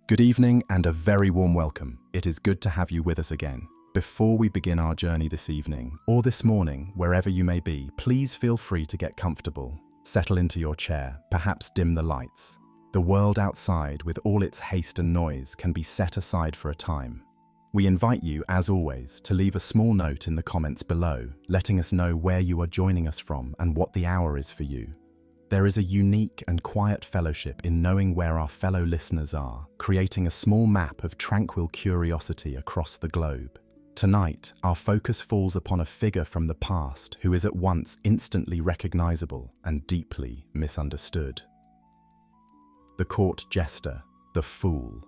Good evening and a very warm welcome. It is good to have you with us again. Before we begin our journey this evening, or this morning, wherever you may be, please feel free to get comfortable. Settle into your chair, perhaps dim the lights. The world outside, with all its haste and noise, can be set aside for a time. We invite you, as always, to leave a small note in the comments below, letting us know where you are joining us from and what the hour is for you. There is a unique and quiet fellowship in knowing where our fellow listeners are, creating a small map of tranquil curiosity across the globe. Tonight, our focus falls upon a figure from the past who is at once instantly recognizable and deeply misunderstood. The court jester, the fool.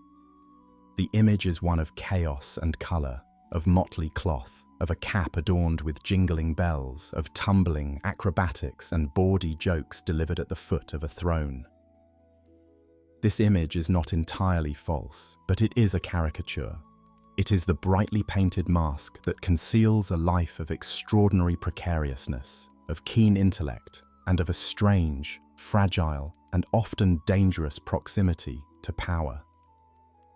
The image is one of chaos and color, of motley cloth, of a cap adorned with jingling bells, of tumbling acrobatics and bawdy jokes delivered at the foot of a throne. This image is not entirely false, but it is a caricature. It is the brightly painted mask that conceals a life of extraordinary precariousness, of keen intellect, and of a strange, fragile, and often dangerous proximity to power.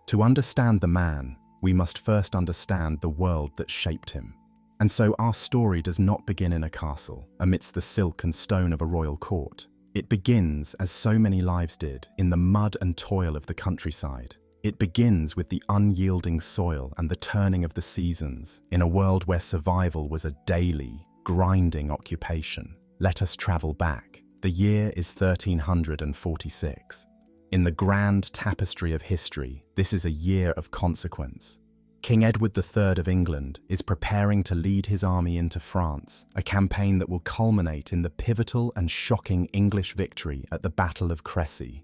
To understand the man, we must first understand the world that shaped him. And so our story does not begin in a castle, amidst the silk and stone of a royal court. It begins, as so many lives did, in the mud and toil of the countryside. It begins with the unyielding soil and the turning of the seasons, in a world where survival was a daily, grinding occupation. Let us travel back. The year is 1346. In the grand tapestry of history, this is a year of consequence. King Edward III of England is preparing to lead his army into France, a campaign that will culminate in the pivotal and shocking English victory at the Battle of Crécy.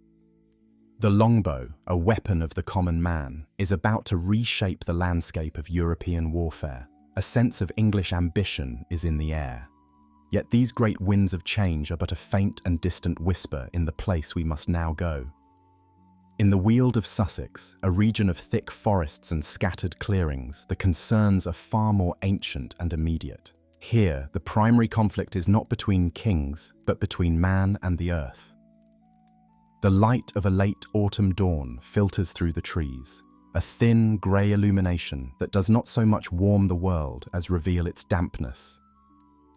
The longbow, a weapon of the common man, is about to reshape the landscape of European warfare. A sense of English ambition is in the air. Yet these great winds of change are but a faint and distant whisper in the place we must now go. In the Weald of Sussex, a region of thick forests and scattered clearings, the concerns are far more ancient and immediate. Here, the primary conflict is not between kings, but between man and the earth. The light of a late autumn dawn filters through the trees, a thin, grey illumination that does not so much warm the world as reveal its dampness.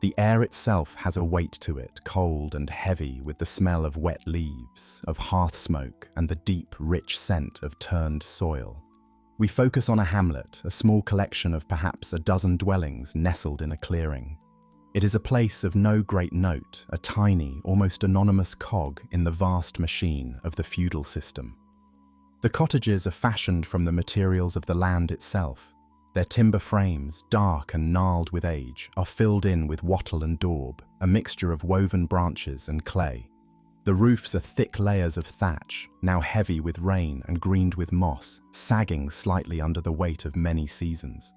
The air itself has a weight to it, cold and heavy, with the smell of wet leaves, of hearth smoke, and the deep, rich scent of turned soil. We focus on a hamlet, a small collection of perhaps a dozen dwellings nestled in a clearing. It is a place of no great note, a tiny, almost anonymous cog in the vast machine of the feudal system. The cottages are fashioned from the materials of the land itself. Their timber frames, dark and gnarled with age, are filled in with wattle and daub, a mixture of woven branches and clay. The roofs are thick layers of thatch, now heavy with rain and greened with moss, sagging slightly under the weight of many seasons.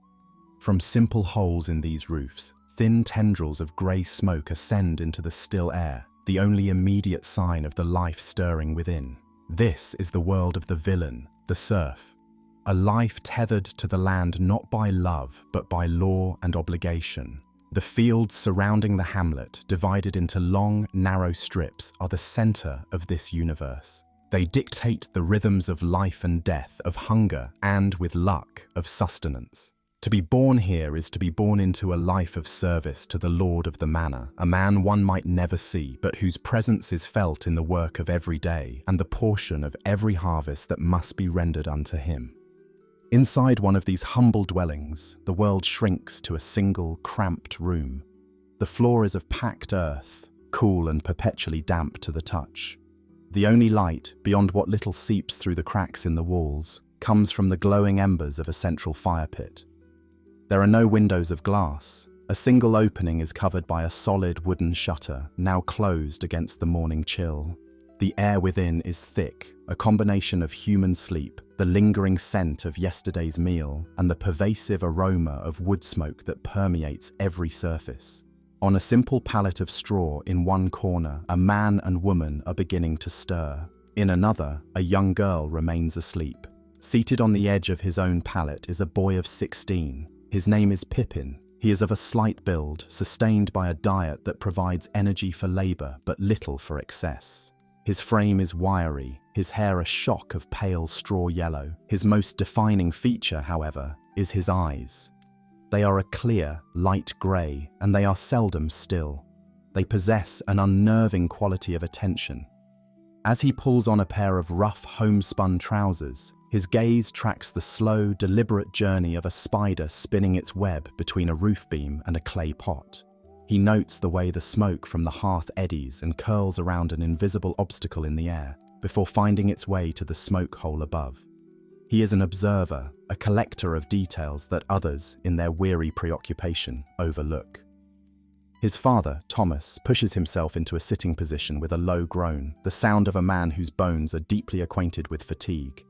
From simple holes in these roofs, thin tendrils of grey smoke ascend into the still air, the only immediate sign of the life stirring within. This is the world of the villain, the serf. A life tethered to the land not by love, but by law and obligation. The fields surrounding the hamlet, divided into long, narrow strips, are the center of this universe. They dictate the rhythms of life and death, of hunger, and, with luck, of sustenance. To be born here is to be born into a life of service to the lord of the manor, a man one might never see, but whose presence is felt in the work of every day, and the portion of every harvest that must be rendered unto him. Inside one of these humble dwellings, the world shrinks to a single, cramped room. The floor is of packed earth, cool and perpetually damp to the touch. The only light, beyond what little seeps through the cracks in the walls, comes from the glowing embers of a central fire pit. There are no windows of glass. A single opening is covered by a solid wooden shutter, now closed against the morning chill. The air within is thick, a combination of human sleep, the lingering scent of yesterday's meal, and the pervasive aroma of wood smoke that permeates every surface. On a simple pallet of straw in one corner, a man and woman are beginning to stir. In another, a young girl remains asleep. Seated on the edge of his own pallet is a boy of 16. His name is Pippin. He is of a slight build, sustained by a diet that provides energy for labor but little for excess. His frame is wiry, his hair a shock of pale straw yellow. His most defining feature, however, is his eyes. They are a clear, light grey, and they are seldom still. They possess an unnerving quality of attention. As he pulls on a pair of rough, homespun trousers, his gaze tracks the slow, deliberate journey of a spider spinning its web between a roof beam and a clay pot. He notes the way the smoke from the hearth eddies and curls around an invisible obstacle in the air, before finding its way to the smoke hole above. He is an observer, a collector of details that others, in their weary preoccupation, overlook. His father, Thomas, pushes himself into a sitting position with a low groan, the sound of a man whose bones are deeply acquainted with fatigue.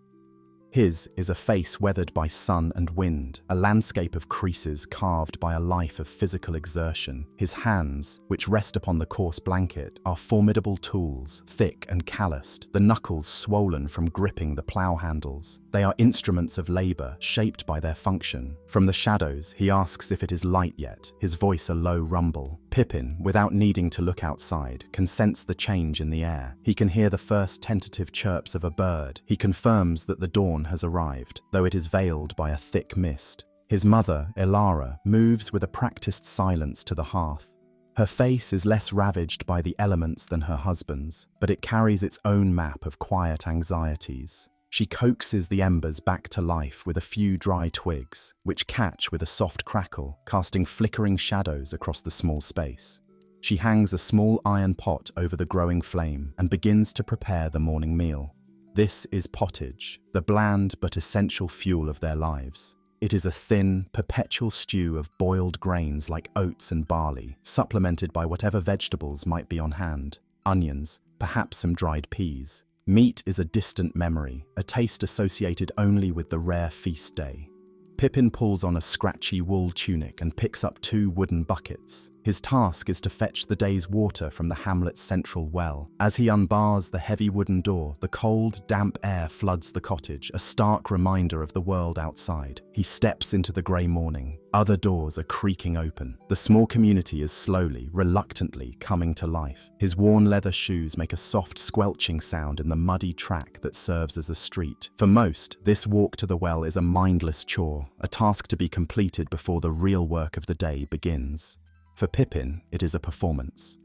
His is a face weathered by sun and wind, a landscape of creases carved by a life of physical exertion. His hands, which rest upon the coarse blanket, are formidable tools, thick and calloused, the knuckles swollen from gripping the plough handles. They are instruments of labour, shaped by their function. From the shadows, he asks if it is light yet, his voice a low rumble. Pippin, without needing to look outside, can sense the change in the air. He can hear the first tentative chirps of a bird. He confirms that the dawn has arrived, though it is veiled by a thick mist. His mother, Elara, moves with a practiced silence to the hearth. Her face is less ravaged by the elements than her husband's, but it carries its own map of quiet anxieties. She coaxes the embers back to life with a few dry twigs, which catch with a soft crackle, casting flickering shadows across the small space. She hangs a small iron pot over the growing flame and begins to prepare the morning meal. This is pottage, the bland but essential fuel of their lives. It is a thin, perpetual stew of boiled grains like oats and barley, supplemented by whatever vegetables might be on hand, onions, perhaps some dried peas. Meat is a distant memory, a taste associated only with the rare feast day. Pippin pulls on a scratchy wool tunic and picks up 2 wooden buckets. His task is to fetch the day's water from the hamlet's central well. As he unbars the heavy wooden door, the cold, damp air floods the cottage, a stark reminder of the world outside. He steps into the grey morning. Other doors are creaking open. The small community is slowly, reluctantly coming to life. His worn leather shoes make a soft squelching sound in the muddy track that serves as a street. For most, this walk to the well is a mindless chore, a task to be completed before the real work of the day begins. For Pippin, it is a performance.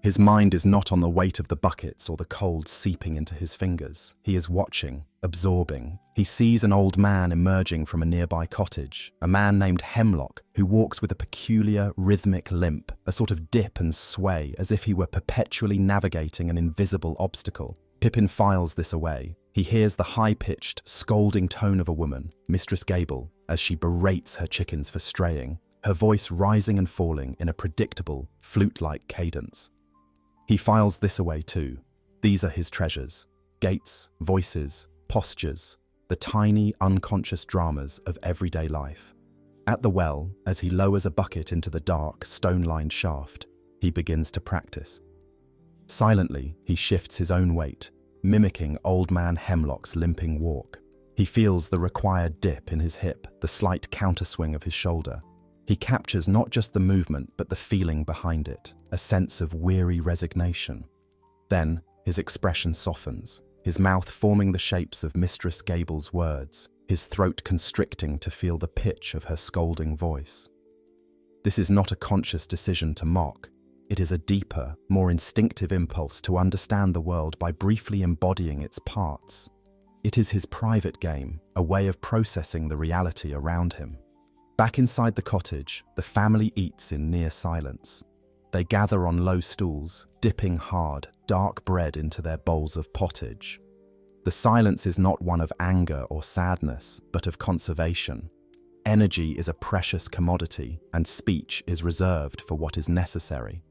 His mind is not on the weight of the buckets or the cold seeping into his fingers. He is watching, absorbing. He sees an old man emerging from a nearby cottage, a man named Hemlock, who walks with a peculiar, rhythmic limp, a sort of dip and sway, as if he were perpetually navigating an invisible obstacle. Pippin files this away. He hears the high-pitched, scolding tone of a woman, Mistress Gable, as she berates her chickens for straying, her voice rising and falling in a predictable, flute-like cadence. He files this away too. These are his treasures: gaits, voices, postures, the tiny, unconscious dramas of everyday life. At the well, as he lowers a bucket into the dark, stone-lined shaft, he begins to practice. Silently, he shifts his own weight, mimicking Old Man Hemlock's limping walk. He feels the required dip in his hip, the slight counterswing of his shoulder. He captures not just the movement, but the feeling behind it, a sense of weary resignation. Then, his expression softens, his mouth forming the shapes of Mistress Gable's words, his throat constricting to feel the pitch of her scolding voice. This is not a conscious decision to mock. It is a deeper, more instinctive impulse to understand the world by briefly embodying its parts. It is his private game, a way of processing the reality around him. Back inside the cottage, the family eats in near silence. They gather on low stools, dipping hard, dark bread into their bowls of pottage. The silence is not one of anger or sadness, but of conservation. Energy is a precious commodity, and speech is reserved for what is necessary.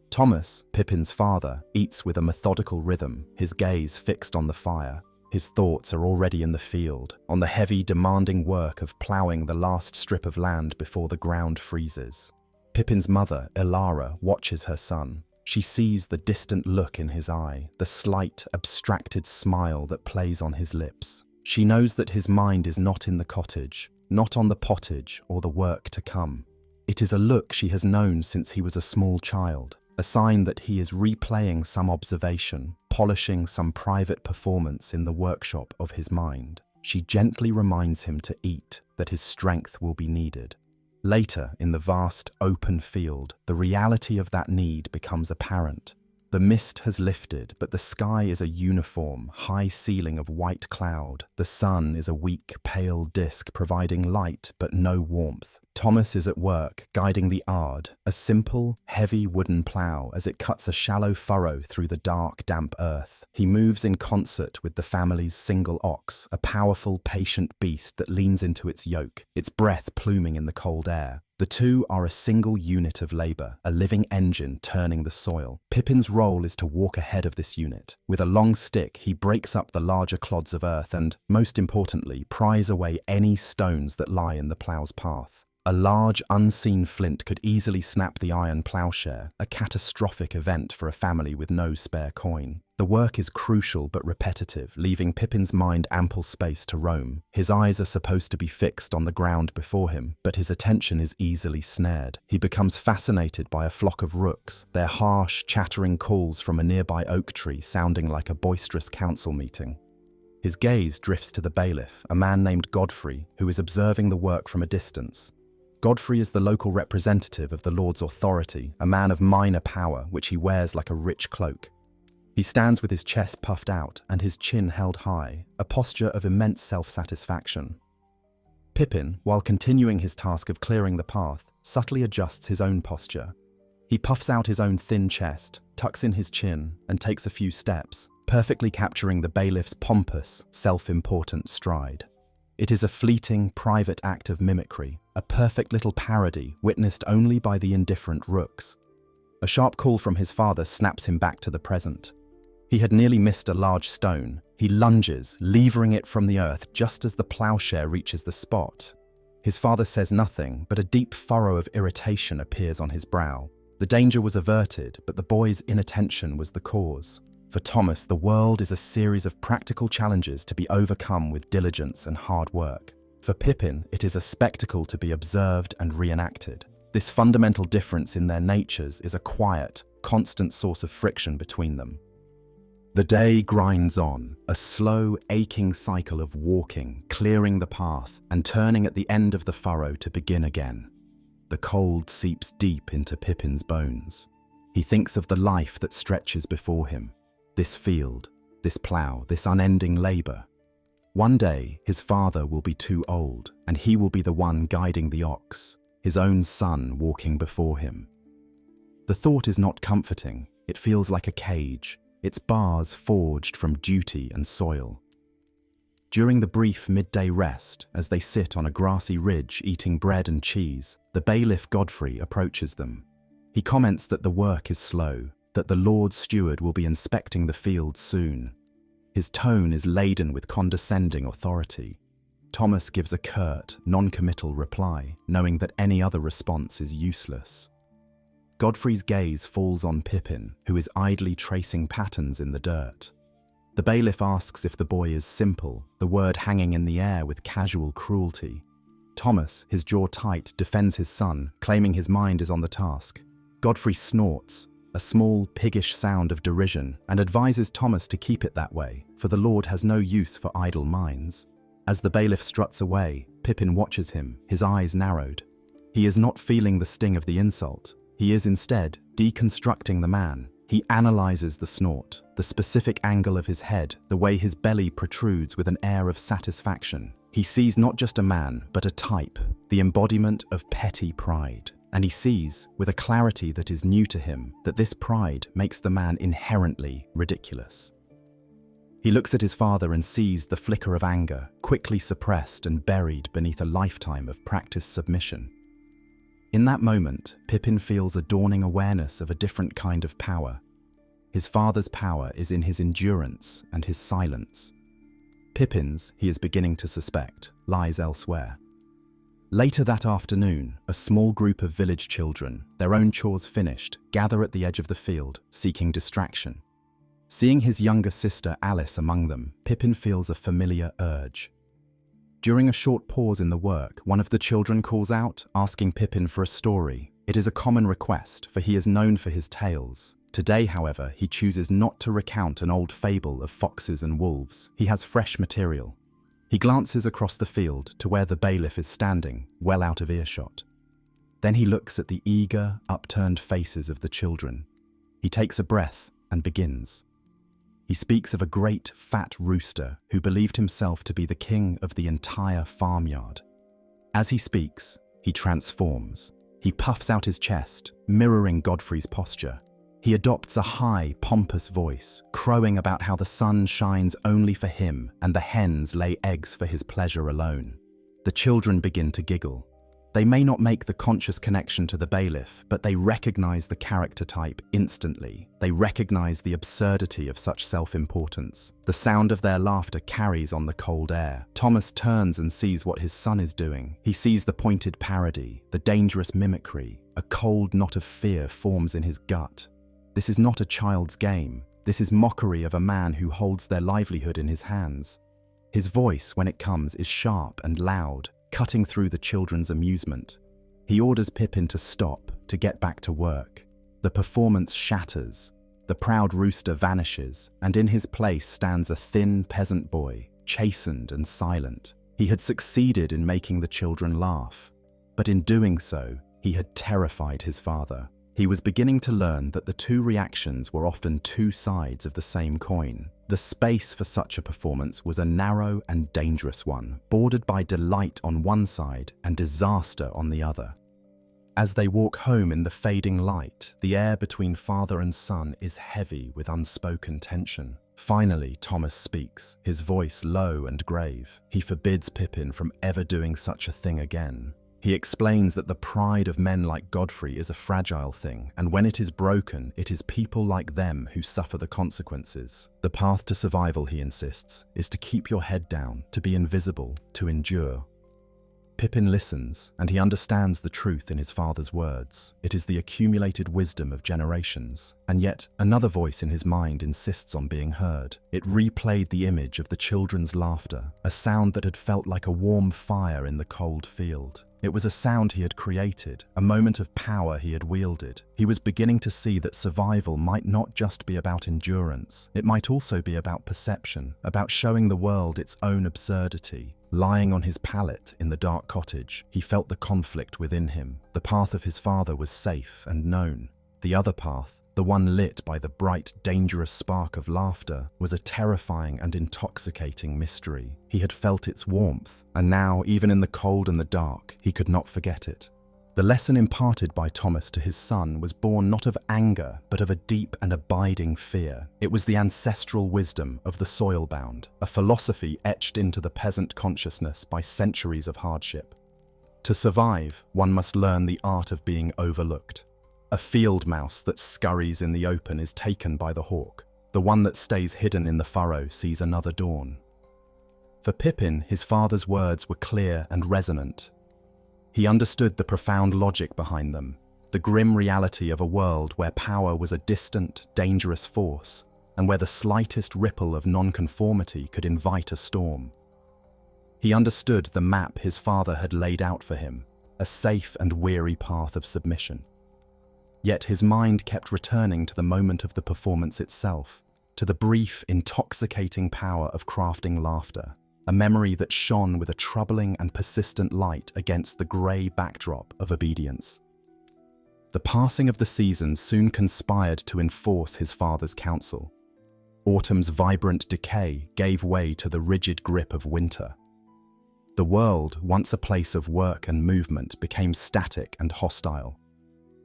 Thomas, Pippin's father, eats with a methodical rhythm, his gaze fixed on the fire. His thoughts are already in the field, on the heavy, demanding work of ploughing the last strip of land before the ground freezes. Pippin's mother, Elara, watches her son. She sees the distant look in his eye, the slight, abstracted smile that plays on his lips. She knows that his mind is not in the cottage, not on the pottage or the work to come. It is a look she has known since he was a small child, a sign that he is replaying some observation, polishing some private performance in the workshop of his mind. She gently reminds him to eat, that his strength will be needed. Later, in the vast, open field, the reality of that need becomes apparent. The mist has lifted, but the sky is a uniform, high ceiling of white cloud. The sun is a weak, pale disk providing light but no warmth. Thomas is at work, guiding the ard, a simple, heavy wooden plough as it cuts a shallow furrow through the dark, damp earth. He moves in concert with the family's single ox, a powerful, patient beast that leans into its yoke, its breath pluming in the cold air. The two are a single unit of labour, a living engine turning the soil. Pippin's role is to walk ahead of this unit. With a long stick, he breaks up the larger clods of earth and, most importantly, pries away any stones that lie in the plough's path. A large, unseen flint could easily snap the iron ploughshare, a catastrophic event for a family with no spare coin. The work is crucial but repetitive, leaving Pippin's mind ample space to roam. His eyes are supposed to be fixed on the ground before him, but his attention is easily snared. He becomes fascinated by a flock of rooks, their harsh, chattering calls from a nearby oak tree sounding like a boisterous council meeting. His gaze drifts to the bailiff, a man named Godfrey, who is observing the work from a distance. Godfrey is the local representative of the Lord's authority, a man of minor power, which he wears like a rich cloak. He stands with his chest puffed out and his chin held high, a posture of immense self-satisfaction. Pippin, while continuing his task of clearing the path, subtly adjusts his own posture. He puffs out his own thin chest, tucks in his chin, and takes a few steps, perfectly capturing the bailiff's pompous, self-important stride. It is a fleeting, private act of mimicry, a perfect little parody witnessed only by the indifferent rooks. A sharp call from his father snaps him back to the present. He had nearly missed a large stone. He lunges, levering it from the earth just as the ploughshare reaches the spot. His father says nothing, but a deep furrow of irritation appears on his brow. The danger was averted, but the boy's inattention was the cause. For Thomas, the world is a series of practical challenges to be overcome with diligence and hard work. For Pippin, it is a spectacle to be observed and reenacted. This fundamental difference in their natures is a quiet, constant source of friction between them. The day grinds on, a slow, aching cycle of walking, clearing the path, and turning at the end of the furrow to begin again. The cold seeps deep into Pippin's bones. He thinks of the life that stretches before him. This field, this plough, this unending labour. One day, his father will be too old, and he will be the one guiding the ox, his own son walking before him. The thought is not comforting. It feels like a cage, its bars forged from duty and soil. During the brief midday rest, as they sit on a grassy ridge eating bread and cheese, the bailiff Godfrey approaches them. He comments that the work is slow, that the Lord's steward will be inspecting the field soon. His tone is laden with condescending authority. Thomas gives a curt, non-committal reply, knowing that any other response is useless. Godfrey's gaze falls on Pippin, who is idly tracing patterns in the dirt. The bailiff asks if the boy is simple, the word hanging in the air with casual cruelty. Thomas, his jaw tight, defends his son, claiming his mind is on the task. Godfrey snorts, a small, piggish sound of derision, and advises Thomas to keep it that way, for the Lord has no use for idle minds. As the bailiff struts away, Pippin watches him, his eyes narrowed. He is not feeling the sting of the insult. He is instead deconstructing the man. He analyzes the snort, the specific angle of his head, the way his belly protrudes with an air of satisfaction. He sees not just a man, but a type, the embodiment of petty pride. And he sees, with a clarity that is new to him, that this pride makes the man inherently ridiculous. He looks at his father and sees the flicker of anger, quickly suppressed and buried beneath a lifetime of practiced submission. In that moment, Pippin feels a dawning awareness of a different kind of power. His father's power is in his endurance and his silence. Pippin's, he is beginning to suspect, lies elsewhere. Later that afternoon, a small group of village children, their own chores finished, gather at the edge of the field, seeking distraction. Seeing his younger sister Alice among them, Pippin feels a familiar urge. During a short pause in the work, one of the children calls out, asking Pippin for a story. It is a common request, for he is known for his tales. Today, however, he chooses not to recount an old fable of foxes and wolves. He has fresh material. He glances across the field to where the bailiff is standing, well out of earshot. Then he looks at the eager, upturned faces of the children. He takes a breath and begins. He speaks of a great, fat rooster who believed himself to be the king of the entire farmyard. As he speaks, he transforms. He puffs out his chest, mirroring Godfrey's posture. He adopts a high, pompous voice, crowing about how the sun shines only for him and the hens lay eggs for his pleasure alone. The children begin to giggle. They may not make the conscious connection to the bailiff, but they recognize the character type instantly. They recognize the absurdity of such self-importance. The sound of their laughter carries on the cold air. Thomas turns and sees what his son is doing. He sees the pointed parody, the dangerous mimicry. A cold knot of fear forms in his gut. This is not a child's game. This is mockery of a man who holds their livelihood in his hands. His voice, when it comes, is sharp and loud, cutting through the children's amusement. He orders Pippin to stop, to get back to work. The performance shatters. The proud rooster vanishes, and in his place stands a thin peasant boy, chastened and silent. He had succeeded in making the children laugh, but in doing so, he had terrified his father. He was beginning to learn that the two reactions were often two sides of the same coin. The space for such a performance was a narrow and dangerous one, bordered by delight on one side and disaster on the other. As they walk home in the fading light, the air between father and son is heavy with unspoken tension. Finally, Thomas speaks, his voice low and grave. He forbids Pippin from ever doing such a thing again. He explains that the pride of men like Godfrey is a fragile thing, and when it is broken, it is people like them who suffer the consequences. The path to survival, he insists, is to keep your head down, to be invisible, to endure. Pippin listens, and he understands the truth in his father's words. It is the accumulated wisdom of generations. And yet, another voice in his mind insists on being heard. It replayed the image of the children's laughter, a sound that had felt like a warm fire in the cold field. It was a sound he had created, a moment of power he had wielded. He was beginning to see that survival might not just be about endurance. It might also be about perception, about showing the world its own absurdity. Lying on his pallet in the dark cottage, he felt the conflict within him. The path of his father was safe and known. The other path, the one lit by the bright, dangerous spark of laughter, was a terrifying and intoxicating mystery. He had felt its warmth, and now, even in the cold and the dark, he could not forget it. The lesson imparted by Thomas to his son was born not of anger, but of a deep and abiding fear. It was the ancestral wisdom of the soil-bound, a philosophy etched into the peasant consciousness by centuries of hardship. To survive, one must learn the art of being overlooked. A field mouse that scurries in the open is taken by the hawk. The one that stays hidden in the furrow sees another dawn. For Pippin, his father's words were clear and resonant. He understood the profound logic behind them, the grim reality of a world where power was a distant, dangerous force, and where the slightest ripple of nonconformity could invite a storm. He understood the map his father had laid out for him, a safe and weary path of submission. Yet his mind kept returning to the moment of the performance itself, to the brief, intoxicating power of crafting laughter, a memory that shone with a troubling and persistent light against the grey backdrop of obedience. The passing of the seasons soon conspired to enforce his father's counsel. Autumn's vibrant decay gave way to the rigid grip of winter. The world, once a place of work and movement, became static and hostile.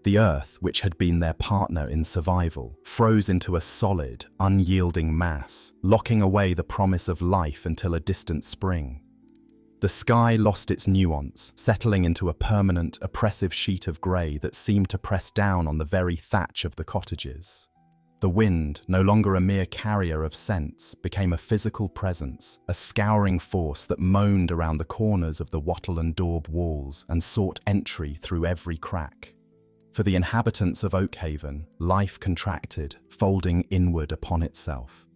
The earth, which had been their partner in survival, froze into a solid, unyielding mass, locking away the promise of life until a distant spring. The sky lost its nuance, settling into a permanent, oppressive sheet of grey that seemed to press down on the very thatch of the cottages. The wind, no longer a mere carrier of scents, became a physical presence, a scouring force that moaned around the corners of the wattle and daub walls and sought entry through every crack. For the inhabitants of Oakhaven, life contracted, folding inward upon itself.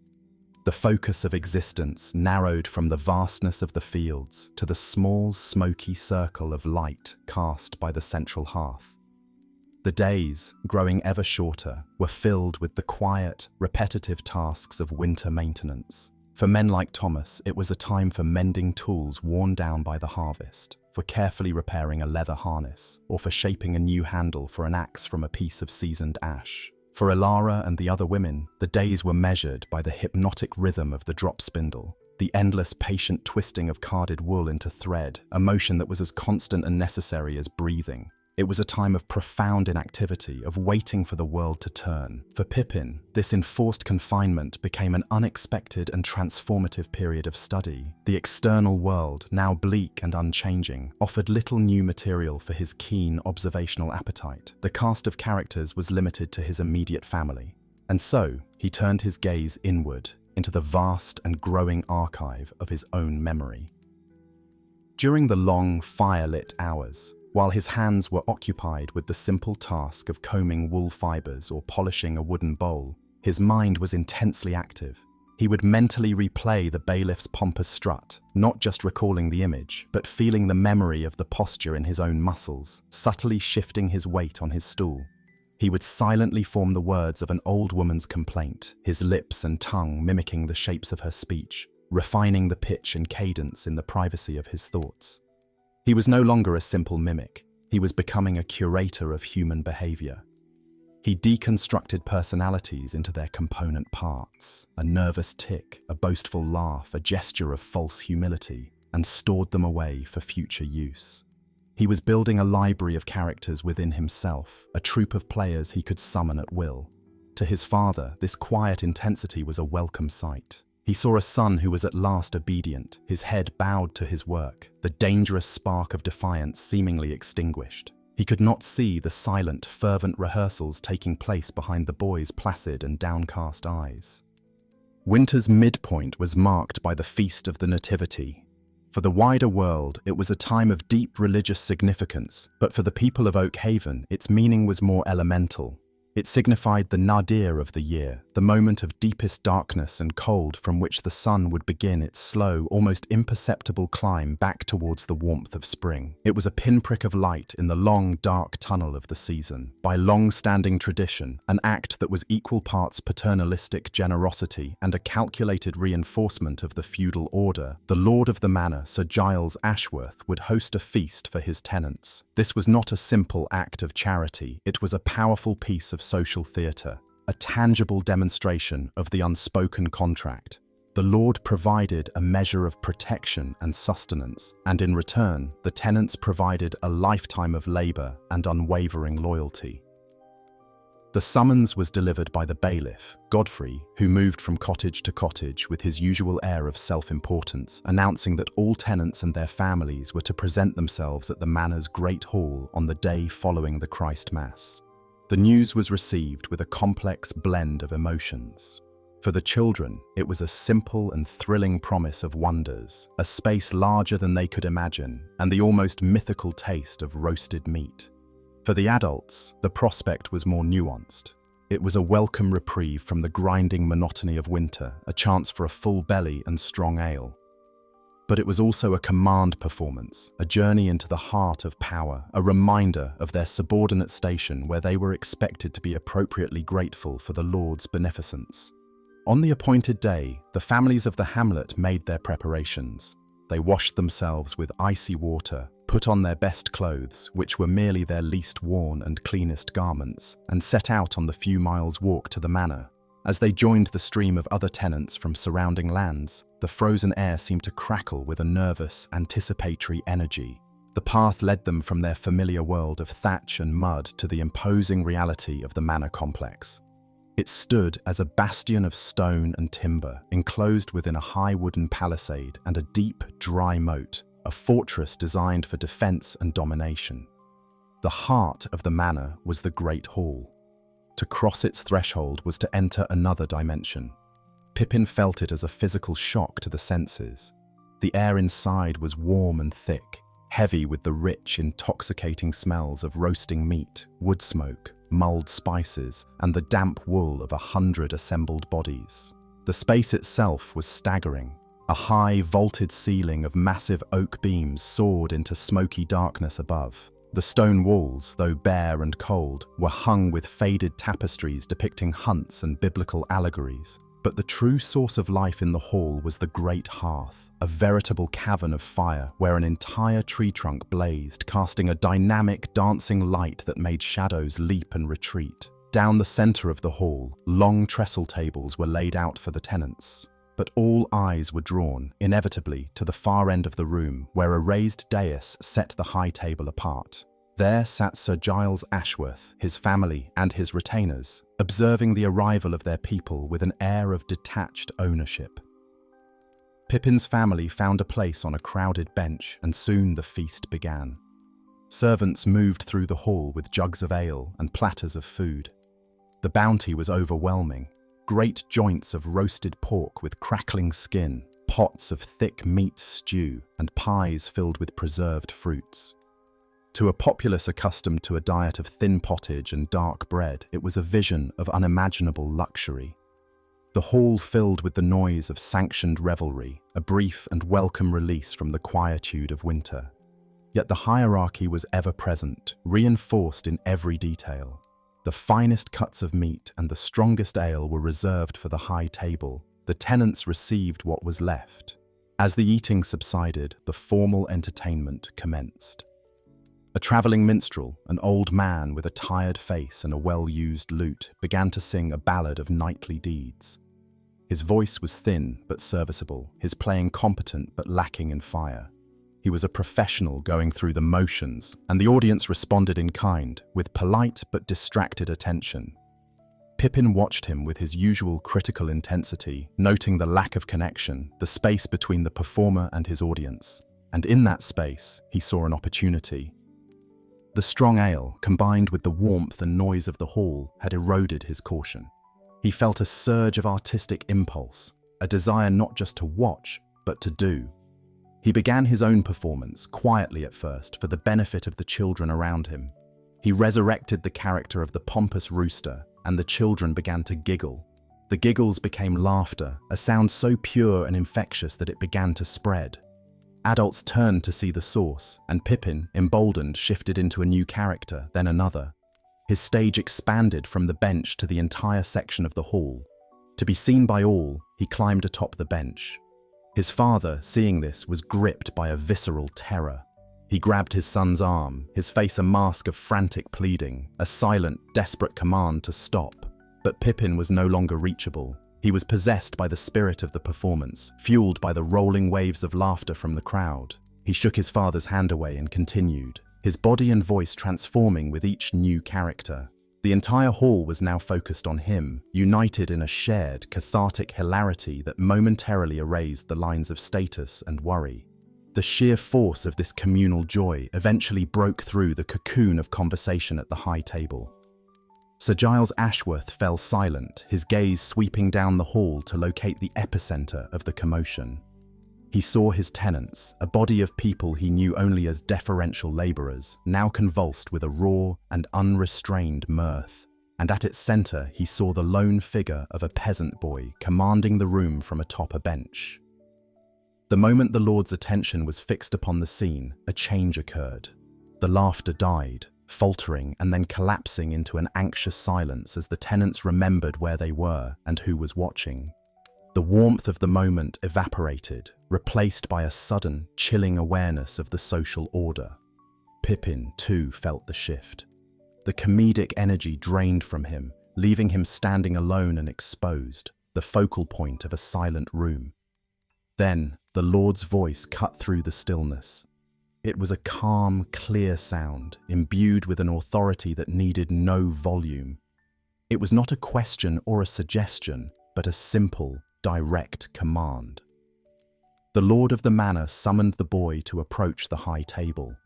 The focus of existence narrowed from the vastness of the fields to the small, smoky circle of light cast by the central hearth. The days, growing ever shorter, were filled with the quiet, repetitive tasks of winter maintenance. For men like Thomas, it was a time for mending tools worn down by the harvest, for carefully repairing a leather harness, or for shaping a new handle for an axe from a piece of seasoned ash. For Ilara and the other women, the days were measured by the hypnotic rhythm of the drop spindle, the endless patient twisting of carded wool into thread, a motion that was as constant and necessary as breathing. It was a time of profound inactivity, of waiting for the world to turn. For Pippin, this enforced confinement became an unexpected and transformative period of study. The external world, now bleak and unchanging, offered little new material for his keen observational appetite. The cast of characters was limited to his immediate family. And so, he turned his gaze inward, into the vast and growing archive of his own memory. During the long, fire-lit hours, while his hands were occupied with the simple task of combing wool fibers or polishing a wooden bowl, his mind was intensely active. He would mentally replay the bailiff's pompous strut, not just recalling the image, but feeling the memory of the posture in his own muscles, subtly shifting his weight on his stool. He would silently form the words of an old woman's complaint, his lips and tongue mimicking the shapes of her speech, refining the pitch and cadence in the privacy of his thoughts. He was no longer a simple mimic. He was becoming a curator of human behavior. He deconstructed personalities into their component parts, a nervous tick, a boastful laugh, a gesture of false humility, and stored them away for future use. He was building a library of characters within himself, a troupe of players he could summon at will. To his father, this quiet intensity was a welcome sight. He saw a son who was at last obedient, his head bowed to his work, the dangerous spark of defiance seemingly extinguished. He could not see the silent, fervent rehearsals taking place behind the boy's placid and downcast eyes. Winter's midpoint was marked by the Feast of the Nativity. For the wider world, it was a time of deep religious significance, but for the people of Oak Haven, its meaning was more elemental. It signified the nadir of the year, the moment of deepest darkness and cold from which the sun would begin its slow, almost imperceptible climb back towards the warmth of spring. It was a pinprick of light in the long, dark tunnel of the season. By long-standing tradition, an act that was equal parts paternalistic generosity and a calculated reinforcement of the feudal order, the lord of the manor, Sir Giles Ashworth, would host a feast for his tenants. This was not a simple act of charity, it was a powerful piece of social theatre, a tangible demonstration of the unspoken contract. The Lord provided a measure of protection and sustenance, and in return, the tenants provided a lifetime of labour and unwavering loyalty. The summons was delivered by the bailiff, Godfrey, who moved from cottage to cottage with his usual air of self-importance, announcing that all tenants and their families were to present themselves at the manor's Great Hall on the day following the Christ Mass. The news was received with a complex blend of emotions. For the children, it was a simple and thrilling promise of wonders, a space larger than they could imagine, and the almost mythical taste of roasted meat. For the adults, the prospect was more nuanced. It was a welcome reprieve from the grinding monotony of winter, a chance for a full belly and strong ale. But it was also a command performance, a journey into the heart of power, a reminder of their subordinate station where they were expected to be appropriately grateful for the Lord's beneficence. On the appointed day, the families of the hamlet made their preparations. They washed themselves with icy water, put on their best clothes, which were merely their least worn and cleanest garments, and set out on the few miles' walk to the manor. As they joined the stream of other tenants from surrounding lands, the frozen air seemed to crackle with a nervous, anticipatory energy. The path led them from their familiar world of thatch and mud to the imposing reality of the manor complex. It stood as a bastion of stone and timber, enclosed within a high wooden palisade and a deep, dry moat, a fortress designed for defense and domination. The heart of the manor was the Great Hall. To cross its threshold was to enter another dimension. Pippin felt it as a physical shock to the senses. The air inside was warm and thick, heavy with the rich, intoxicating smells of roasting meat, wood smoke, mulled spices, and the damp wool of 100 assembled bodies. The space itself was staggering. A high, vaulted ceiling of massive oak beams soared into smoky darkness above. The stone walls, though bare and cold, were hung with faded tapestries depicting hunts and biblical allegories. But the true source of life in the hall was the great hearth, a veritable cavern of fire where an entire tree trunk blazed, casting a dynamic, dancing light that made shadows leap and retreat. Down the center of the hall, long trestle tables were laid out for the tenants. But all eyes were drawn, inevitably, to the far end of the room, where a raised dais set the high table apart. There sat Sir Giles Ashworth, his family and his retainers, observing the arrival of their people with an air of detached ownership. Pippin's family found a place on a crowded bench, and soon the feast began. Servants moved through the hall with jugs of ale and platters of food. The bounty was overwhelming. Great joints of roasted pork with crackling skin, pots of thick meat stew, and pies filled with preserved fruits. To a populace accustomed to a diet of thin pottage and dark bread, it was a vision of unimaginable luxury. The hall filled with the noise of sanctioned revelry, a brief and welcome release from the quietude of winter. Yet the hierarchy was ever present, reinforced in every detail. The finest cuts of meat and the strongest ale were reserved for the high table. The tenants received what was left. As the eating subsided, the formal entertainment commenced. A travelling minstrel, an old man with a tired face and a well-used lute, began to sing a ballad of knightly deeds. His voice was thin but serviceable, his playing competent but lacking in fire. He was a professional going through the motions, and the audience responded in kind, with polite but distracted attention. Pippin watched him with his usual critical intensity, noting the lack of connection, the space between the performer and his audience. And in that space, he saw an opportunity. The strong ale, combined with the warmth and noise of the hall, had eroded his caution. He felt a surge of artistic impulse, a desire not just to watch, but to do. He began his own performance, quietly at first, for the benefit of the children around him. He resurrected the character of the pompous rooster, and the children began to giggle. The giggles became laughter, a sound so pure and infectious that it began to spread. Adults turned to see the source, and Pippin, emboldened, shifted into a new character, then another. His stage expanded from the bench to the entire section of the hall. To be seen by all, he climbed atop the bench. His father, seeing this, was gripped by a visceral terror. He grabbed his son's arm, his face a mask of frantic pleading, a silent, desperate command to stop. But Pippin was no longer reachable. He was possessed by the spirit of the performance, fueled by the rolling waves of laughter from the crowd. He shook his father's hand away and continued, his body and voice transforming with each new character. The entire hall was now focused on him, united in a shared, cathartic hilarity that momentarily erased the lines of status and worry. The sheer force of this communal joy eventually broke through the cocoon of conversation at the high table. Sir Giles Ashworth fell silent, his gaze sweeping down the hall to locate the epicenter of the commotion. He saw his tenants, a body of people he knew only as deferential laborers, now convulsed with a raw and unrestrained mirth. And at its center he saw the lone figure of a peasant boy commanding the room from atop a bench. The moment the Lord's attention was fixed upon the scene, a change occurred. The laughter died, faltering and then collapsing into an anxious silence as the tenants remembered where they were and who was watching. The warmth of the moment evaporated, replaced by a sudden, chilling awareness of the social order. Pippin, too, felt the shift. The comedic energy drained from him, leaving him standing alone and exposed, the focal point of a silent room. Then, the Lord's voice cut through the stillness. It was a calm, clear sound, imbued with an authority that needed no volume. It was not a question or a suggestion, but a simple, direct command. The Lord of the Manor summoned the boy to approach the high table.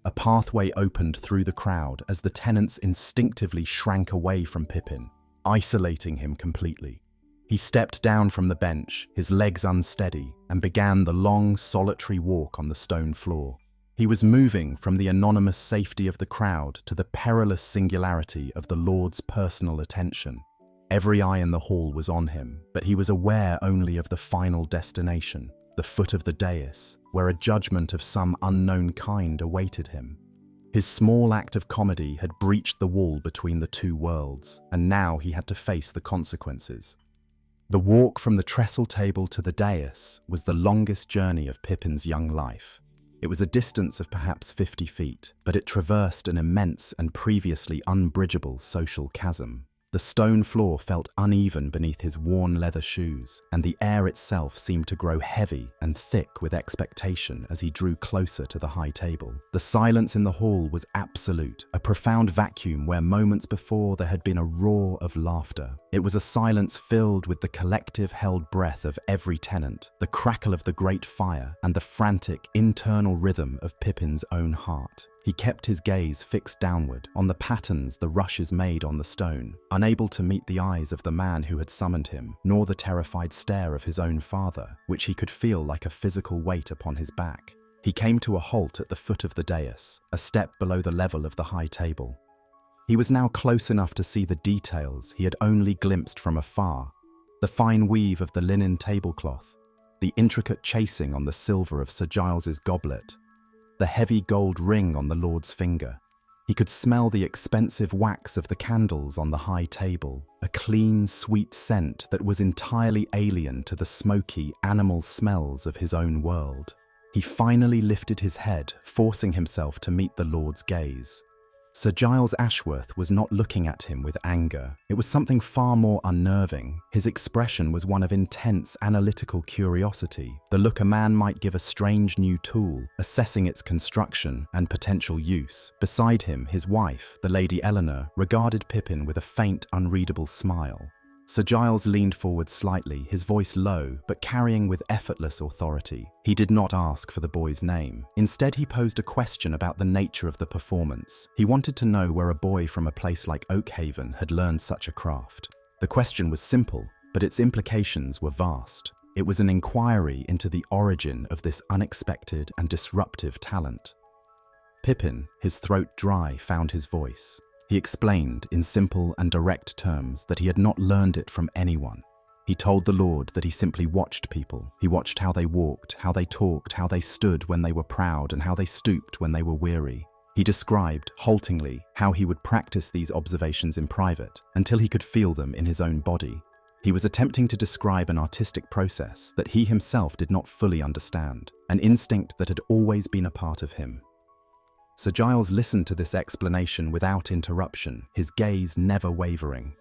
A pathway opened through the crowd as the tenants instinctively shrank away from Pippin, isolating him completely. He stepped down from the bench, his legs unsteady, and began the long, solitary walk on the stone floor. He was moving from the anonymous safety of the crowd to the perilous singularity of the Lord's personal attention. Every eye in the hall was on him, but he was aware only of the final destination, the foot of the dais, where a judgment of some unknown kind awaited him. His small act of comedy had breached the wall between the two worlds, and now he had to face the consequences. The walk from the trestle table to the dais was the longest journey of Pippin's young life. It was a distance of perhaps 50 feet, but it traversed an immense and previously unbridgeable social chasm. The stone floor felt uneven beneath his worn leather shoes, and the air itself seemed to grow heavy and thick with expectation as he drew closer to the high table. The silence in the hall was absolute, a profound vacuum where moments before there had been a roar of laughter. It was a silence filled with the collective held breath of every tenant, the crackle of the great fire, and the frantic, internal rhythm of Pippin's own heart. He kept his gaze fixed downward, on the patterns the rushes made on the stone, unable to meet the eyes of the man who had summoned him, nor the terrified stare of his own father, which he could feel like a physical weight upon his back. He came to a halt at the foot of the dais, a step below the level of the high table. He was now close enough to see the details he had only glimpsed from afar: the fine weave of the linen tablecloth, the intricate chasing on the silver of Sir Giles's goblet, the heavy gold ring on the Lord's finger. He could smell the expensive wax of the candles on the high table, a clean, sweet scent that was entirely alien to the smoky, animal smells of his own world. He finally lifted his head, forcing himself to meet the Lord's gaze. Sir Giles Ashworth was not looking at him with anger. It was something far more unnerving. His expression was one of intense analytical curiosity, the look a man might give a strange new tool, assessing its construction and potential use. Beside him, his wife, the Lady Eleanor, regarded Pippin with a faint, unreadable smile. Sir Giles leaned forward slightly, his voice low, but carrying with effortless authority. He did not ask for the boy's name. Instead, he posed a question about the nature of the performance. He wanted to know where a boy from a place like Oakhaven had learned such a craft. The question was simple, but its implications were vast. It was an inquiry into the origin of this unexpected and disruptive talent. Pippin, his throat dry, found his voice. He explained in simple and direct terms that he had not learned it from anyone. He told the Lord that he simply watched people. He watched how they walked, how they talked, how they stood when they were proud, and how they stooped when they were weary. He described, haltingly, how he would practice these observations in private, until he could feel them in his own body. He was attempting to describe an artistic process that he himself did not fully understand, an instinct that had always been a part of him. Sir Giles listened to this explanation without interruption, his gaze never wavering.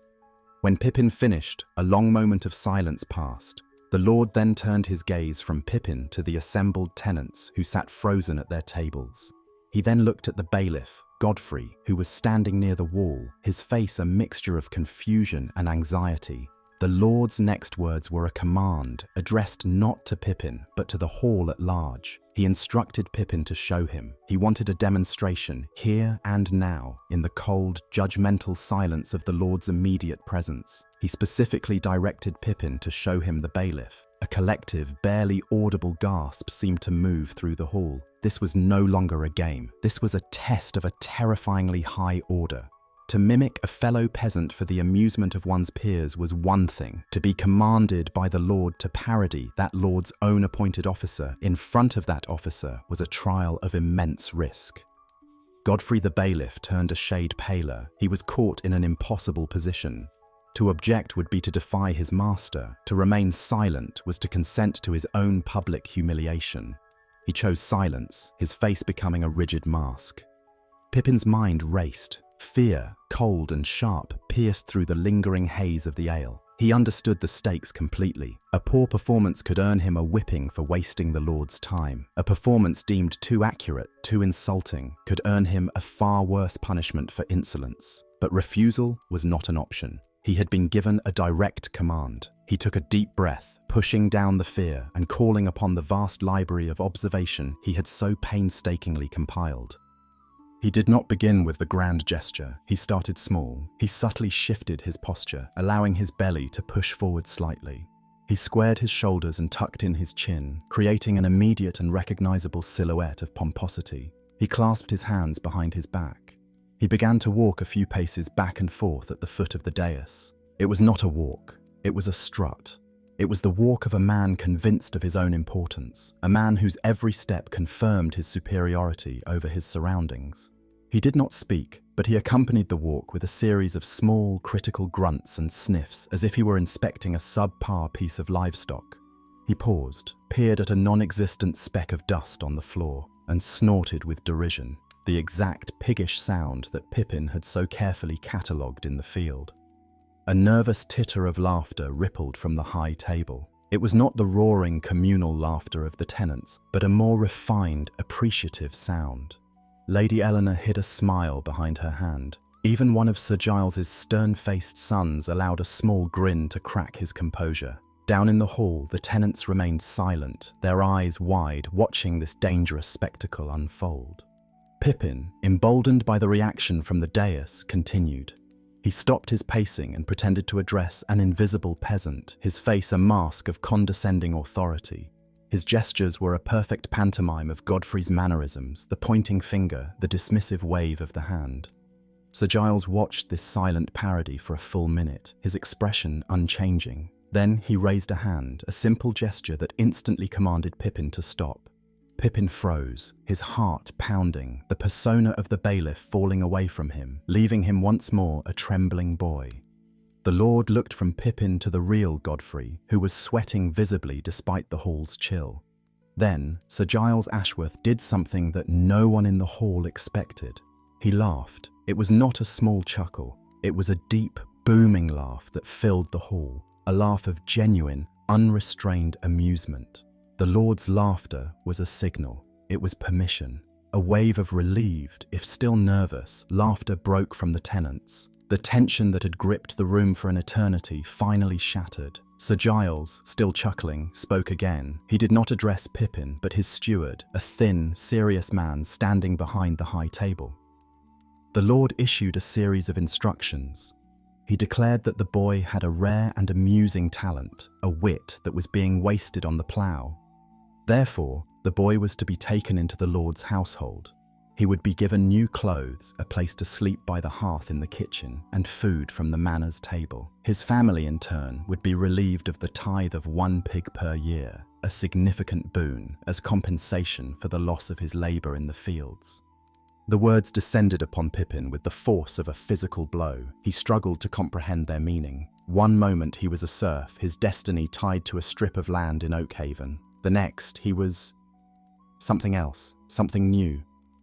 When Pippin finished, a long moment of silence passed. The Lord then turned his gaze from Pippin to the assembled tenants who sat frozen at their tables. He then looked at the bailiff, Godfrey, who was standing near the wall, his face a mixture of confusion and anxiety. The Lord's next words were a command, addressed not to Pippin, but to the hall at large. He instructed Pippin to show him. He wanted a demonstration, here and now, in the cold, judgmental silence of the Lord's immediate presence. He specifically directed Pippin to show him the bailiff. A collective, barely audible gasp seemed to move through the hall. This was no longer a game. This was a test of a terrifyingly high order. To mimic a fellow peasant for the amusement of one's peers was one thing. To be commanded by the Lord to parody that Lord's own appointed officer in front of that officer was a trial of immense risk. Godfrey the bailiff turned a shade paler. He was caught in an impossible position. To object would be to defy his master. To remain silent was to consent to his own public humiliation. He chose silence, his face becoming a rigid mask. Pippin's mind raced. Fear, cold and sharp, pierced through the lingering haze of the ale. He understood the stakes completely. A poor performance could earn him a whipping for wasting the Lord's time. A performance deemed too accurate, too insulting, could earn him a far worse punishment for insolence. But refusal was not an option. He had been given a direct command. He took a deep breath, pushing down the fear and calling upon the vast library of observation he had so painstakingly compiled. He did not begin with the grand gesture. He started small. He subtly shifted his posture, allowing his belly to push forward slightly. He squared his shoulders and tucked in his chin, creating an immediate and recognizable silhouette of pomposity. He clasped his hands behind his back. He began to walk a few paces back and forth at the foot of the dais. It was not a walk. It was a strut. It was the walk of a man convinced of his own importance, a man whose every step confirmed his superiority over his surroundings. He did not speak, but he accompanied the walk with a series of small, critical grunts and sniffs as if he were inspecting a subpar piece of livestock. He paused, peered at a non-existent speck of dust on the floor, and snorted with derision, the exact piggish sound that Pippin had so carefully catalogued in the field. A nervous titter of laughter rippled from the high table. It was not the roaring communal laughter of the tenants, but a more refined, appreciative sound. Lady Eleanor hid a smile behind her hand. Even one of Sir Giles's stern-faced sons allowed a small grin to crack his composure. Down in the hall, the tenants remained silent, their eyes wide, watching this dangerous spectacle unfold. Pippin, emboldened by the reaction from the dais, continued. He stopped his pacing and pretended to address an invisible peasant, his face a mask of condescending authority. His gestures were a perfect pantomime of Godfrey's mannerisms, the pointing finger, the dismissive wave of the hand. Sir Giles watched this silent parody for a full minute, his expression unchanging. Then he raised a hand, a simple gesture that instantly commanded Pippin to stop. Pippin froze, his heart pounding, the persona of the bailiff falling away from him, leaving him once more a trembling boy. The Lord looked from Pippin to the real Godfrey, who was sweating visibly despite the hall's chill. Then Sir Giles Ashworth did something that no one in the hall expected. He laughed. It was not a small chuckle. It was a deep, booming laugh that filled the hall, a laugh of genuine, unrestrained amusement. The Lord's laughter was a signal. It was permission. A wave of relieved, if still nervous, laughter broke from the tenants. The tension that had gripped the room for an eternity finally shattered. Sir Giles, still chuckling, spoke again. He did not address Pippin, but his steward, a thin, serious man standing behind the high table. The Lord issued a series of instructions. He declared that the boy had a rare and amusing talent, a wit that was being wasted on the plough. Therefore, the boy was to be taken into the Lord's household. He would be given new clothes, a place to sleep by the hearth in the kitchen, and food from the manor's table. His family, in turn, would be relieved of the tithe of 1 pig per year, a significant boon as compensation for the loss of his labour in the fields. The words descended upon Pippin with the force of a physical blow. He struggled to comprehend their meaning. One moment he was a serf, his destiny tied to a strip of land in Oakhaven. The next, he was something else, something new.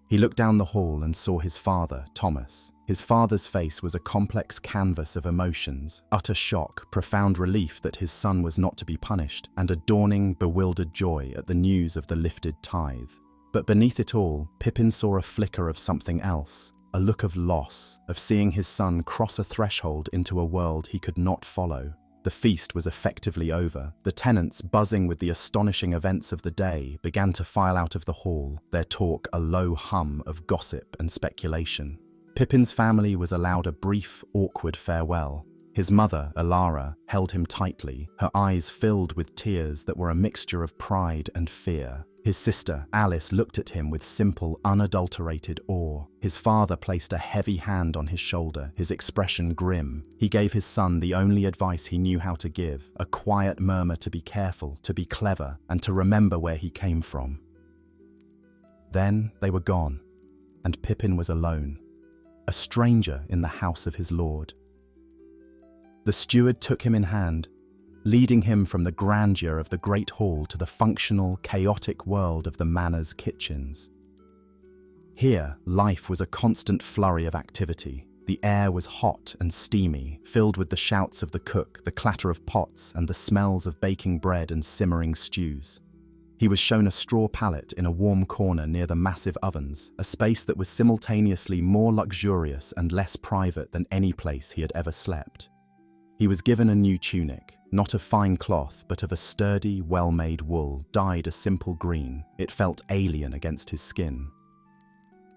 He looked down the hall and saw his father, Thomas. His father's face was a complex canvas of emotions, utter shock, profound relief that his son was not to be punished, and a dawning, bewildered joy at the news of the lifted tithe. But beneath it all, Pippin saw a flicker of something else, a look of loss, of seeing his son cross a threshold into a world he could not follow. The feast was effectively over. The tenants, buzzing with the astonishing events of the day, began to file out of the hall, their talk a low hum of gossip and speculation. Pippin's family was allowed a brief, awkward farewell. His mother, Alara, held him tightly, her eyes filled with tears that were a mixture of pride and fear. His sister, Alice, looked at him with simple, unadulterated awe. His father placed a heavy hand on his shoulder, his expression grim. He gave his son the only advice he knew how to give, a quiet murmur to be careful, to be clever, and to remember where he came from. Then they were gone, and Pippin was alone, a stranger in the house of his lord. The steward took him in hand, leading him from the grandeur of the great hall to the functional, chaotic world of the manor's kitchens. Here, life was a constant flurry of activity. The air was hot and steamy, filled with the shouts of the cook, the clatter of pots, and the smells of baking bread and simmering stews. He was shown a straw pallet in a warm corner near the massive ovens, a space that was simultaneously more luxurious and less private than any place he had ever slept. He was given a new tunic, not of fine cloth, but of a sturdy, well-made wool, dyed a simple green. It felt alien against his skin.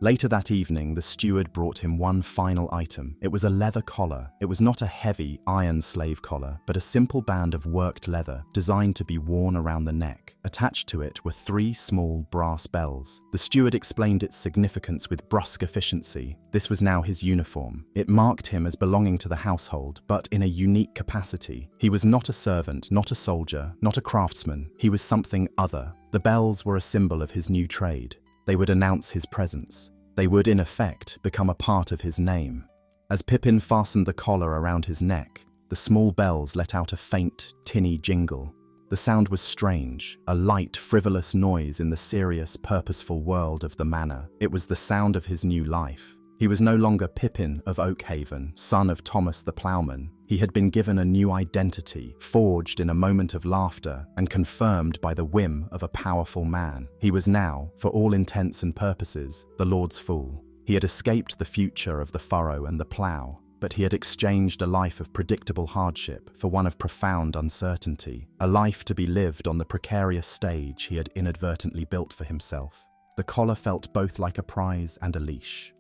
Later that evening, the steward brought him one final item. It was a leather collar. It was not a heavy, iron slave collar, but a simple band of worked leather, designed to be worn around the neck. Attached to it were 3 small brass bells. The steward explained its significance with brusque efficiency. This was now his uniform. It marked him as belonging to the household, but in a unique capacity. He was not a servant, not a soldier, not a craftsman. He was something other. The bells were a symbol of his new trade. They would announce his presence. They would, in effect, become a part of his name. As Pippin fastened the collar around his neck, the small bells let out a faint, tinny jingle. The sound was strange, a light, frivolous noise in the serious, purposeful world of the manor. It was the sound of his new life. He was no longer Pippin of Oakhaven, son of Thomas the Ploughman. He had been given a new identity, forged in a moment of laughter and confirmed by the whim of a powerful man. He was now, for all intents and purposes, the Lord's fool. He had escaped the future of the furrow and the plough, but he had exchanged a life of predictable hardship for one of profound uncertainty, a life to be lived on the precarious stage he had inadvertently built for himself. The collar felt both like a prize and a leash.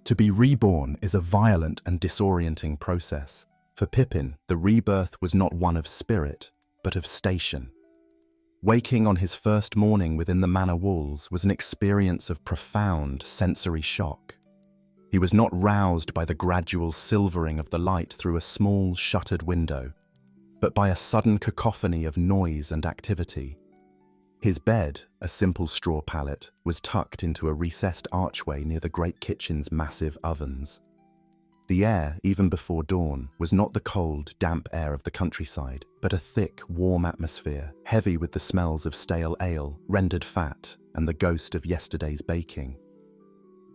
To be reborn is a violent and disorienting process. For Pippin, the rebirth was not one of spirit, but of station. Waking on his first morning within the manor walls was an experience of profound sensory shock. He was not roused by the gradual silvering of the light through a small, shuttered window, but by a sudden cacophony of noise and activity. His bed, a simple straw pallet, was tucked into a recessed archway near the great kitchen's massive ovens. The air, even before dawn, was not the cold, damp air of the countryside, but a thick, warm atmosphere, heavy with the smells of stale ale, rendered fat, and the ghost of yesterday's baking.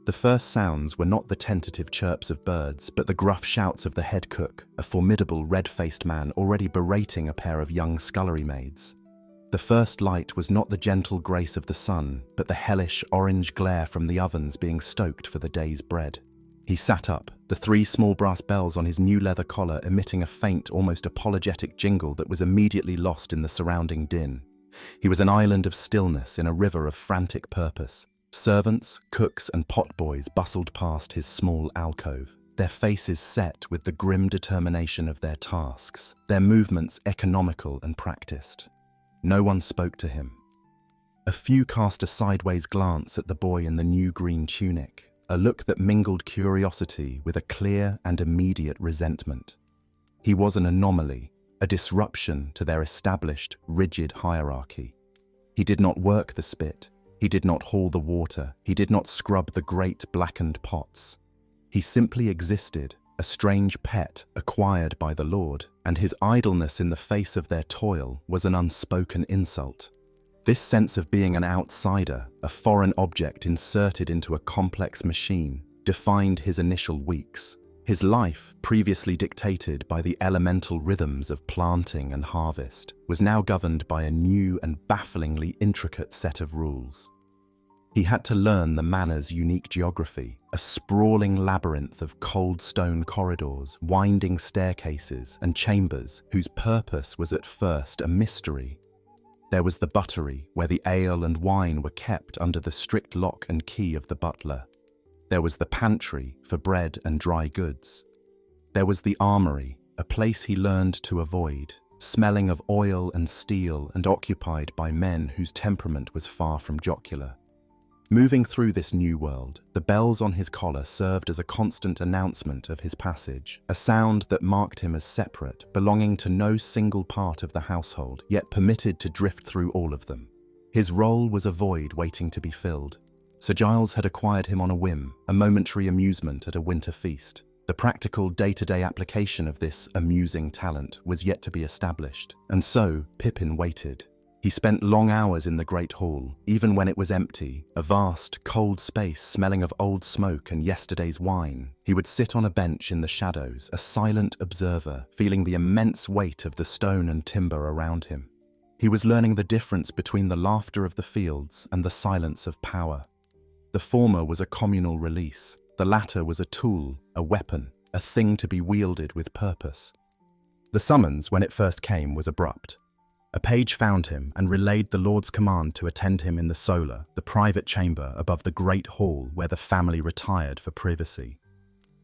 The first sounds were not the tentative chirps of birds, but the gruff shouts of the head cook, a formidable red-faced man already berating a pair of young scullery maids. The first light was not the gentle grace of the sun, but the hellish orange glare from the ovens being stoked for the day's bread. He sat up, the 3 small brass bells on his new leather collar emitting a faint, almost apologetic jingle that was immediately lost in the surrounding din. He was an island of stillness in a river of frantic purpose. Servants, cooks, and potboys bustled past his small alcove, their faces set with the grim determination of their tasks, their movements economical and practiced. No one spoke to him. A few cast a sideways glance at the boy in the new green tunic, a look that mingled curiosity with a clear and immediate resentment. He was an anomaly, a disruption to their established, rigid hierarchy. He did not work the spit. He did not haul the water, he did not scrub the great blackened pots. He simply existed, a strange pet acquired by the Lord, and his idleness in the face of their toil was an unspoken insult. This sense of being an outsider, a foreign object inserted into a complex machine, defined his initial weeks. His life, previously dictated by the elemental rhythms of planting and harvest, was now governed by a new and bafflingly intricate set of rules. He had to learn the manor's unique geography, a sprawling labyrinth of cold stone corridors, winding staircases, and chambers whose purpose was at first a mystery. There was the buttery, where the ale and wine were kept under the strict lock and key of the butler. There was the pantry for bread and dry goods. There was the armory, a place he learned to avoid, smelling of oil and steel and occupied by men whose temperament was far from jocular. Moving through this new world, the bells on his collar served as a constant announcement of his passage, a sound that marked him as separate, belonging to no single part of the household, yet permitted to drift through all of them. His role was a void waiting to be filled. Sir Giles had acquired him on a whim, a momentary amusement at a winter feast. The practical day-to-day application of this amusing talent was yet to be established, and so Pippin waited. He spent long hours in the great hall, even when it was empty, a vast, cold space smelling of old smoke and yesterday's wine. He would sit on a bench in the shadows, a silent observer, feeling the immense weight of the stone and timber around him. He was learning the difference between the laughter of the fields and the silence of power. The former was a communal release. The latter was a tool, a weapon, a thing to be wielded with purpose. The summons, when it first came, was abrupt. A page found him and relayed the Lord's command to attend him in the solar, the private chamber above the great hall where the family retired for privacy.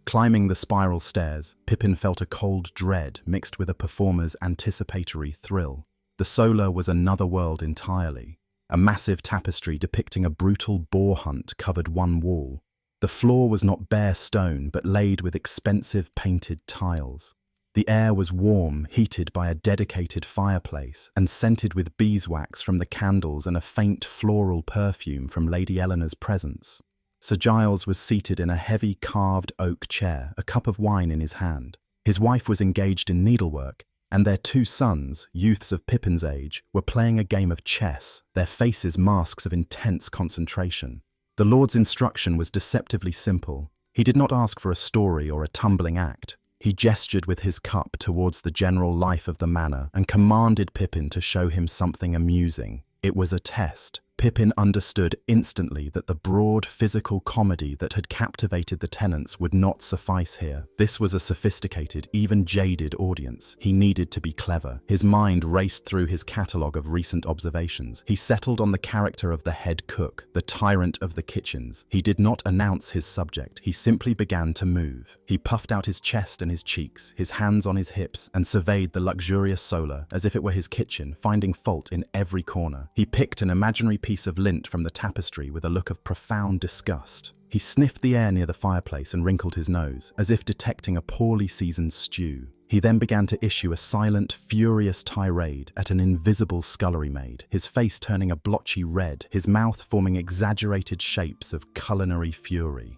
Climbing the spiral stairs, Pippin felt a cold dread mixed with a performer's anticipatory thrill. The solar was another world entirely. A massive tapestry depicting a brutal boar hunt covered one wall. The floor was not bare stone, but laid with expensive painted tiles. The air was warm, heated by a dedicated fireplace, and scented with beeswax from the candles and a faint floral perfume from Lady Eleanor's presence. Sir Giles was seated in a heavy carved oak chair, a cup of wine in his hand. His wife was engaged in needlework, and their two sons, youths of Pippin's age, were playing a game of chess, their faces masks of intense concentration. The Lord's instruction was deceptively simple. He did not ask for a story or a tumbling act. He gestured with his cup towards the general life of the manor and commanded Pippin to show him something amusing. It was a test. Pippin understood instantly that the broad physical comedy that had captivated the tenants would not suffice here. This was a sophisticated, even jaded audience. He needed to be clever. His mind raced through his catalogue of recent observations. He settled on the character of the head cook, the tyrant of the kitchens. He did not announce his subject. He simply began to move. He puffed out his chest and his cheeks, his hands on his hips, and surveyed the luxurious solar as if it were his kitchen, finding fault in every corner. He picked an imaginary piece of lint from the tapestry with a look of profound disgust. He sniffed the air near the fireplace and wrinkled his nose, as if detecting a poorly seasoned stew. He then began to issue a silent, furious tirade at an invisible scullery maid, his face turning a blotchy red, his mouth forming exaggerated shapes of culinary fury.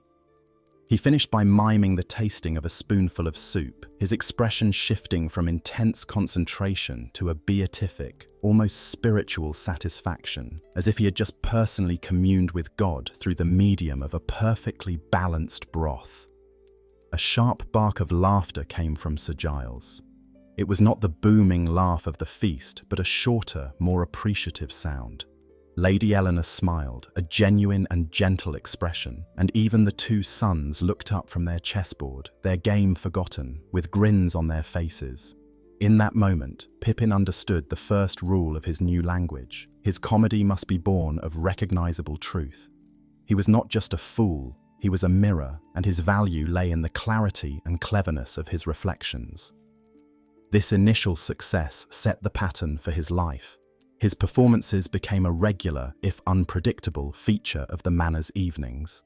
He finished by miming the tasting of a spoonful of soup, his expression shifting from intense concentration to a beatific, almost spiritual satisfaction, as if he had just personally communed with God through the medium of a perfectly balanced broth. A sharp bark of laughter came from Sir Giles. It was not the booming laugh of the feast, but a shorter, more appreciative sound. Lady Eleanor smiled, a genuine and gentle expression, and even the two sons looked up from their chessboard, their game forgotten, with grins on their faces. In that moment, Pippin understood the first rule of his new language. His comedy must be born of recognizable truth. He was not just a fool, he was a mirror, and his value lay in the clarity and cleverness of his reflections. This initial success set the pattern for his life. His performances became a regular, if unpredictable, feature of the manor's evenings.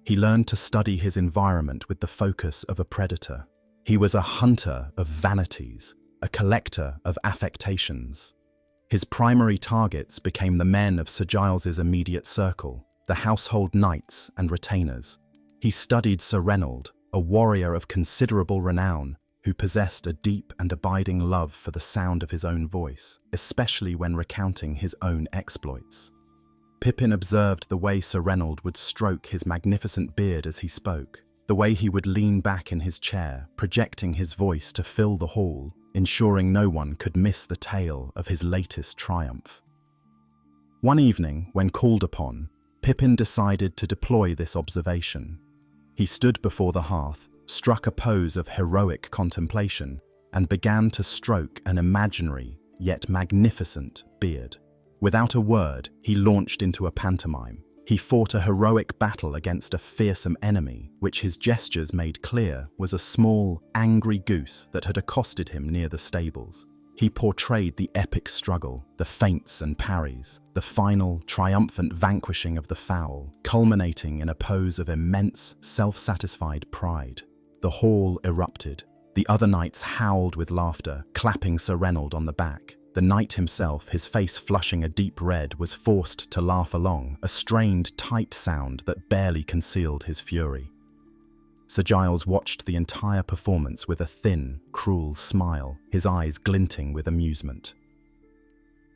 He learned to study his environment with the focus of a predator. He was a hunter of vanities, a collector of affectations. His primary targets became the men of Sir Giles's immediate circle, the household knights and retainers. He studied Sir Reynold, a warrior of considerable renown, who possessed a deep and abiding love for the sound of his own voice, especially when recounting his own exploits. Pippin observed the way Sir Reynold would stroke his magnificent beard as he spoke, the way he would lean back in his chair, projecting his voice to fill the hall, ensuring no one could miss the tale of his latest triumph. One evening, when called upon, Pippin decided to deploy this observation. He stood before the hearth, struck a pose of heroic contemplation, and began to stroke an imaginary, yet magnificent, beard. Without a word, he launched into a pantomime. He fought a heroic battle against a fearsome enemy, which his gestures made clear was a small, angry goose that had accosted him near the stables. He portrayed the epic struggle, the feints and parries, the final, triumphant vanquishing of the fowl, culminating in a pose of immense, self-satisfied pride. The hall erupted. The other knights howled with laughter, clapping Sir Reynold on the back. The knight himself, his face flushing a deep red, was forced to laugh along, a strained, tight sound that barely concealed his fury. Sir Giles watched the entire performance with a thin, cruel smile, his eyes glinting with amusement.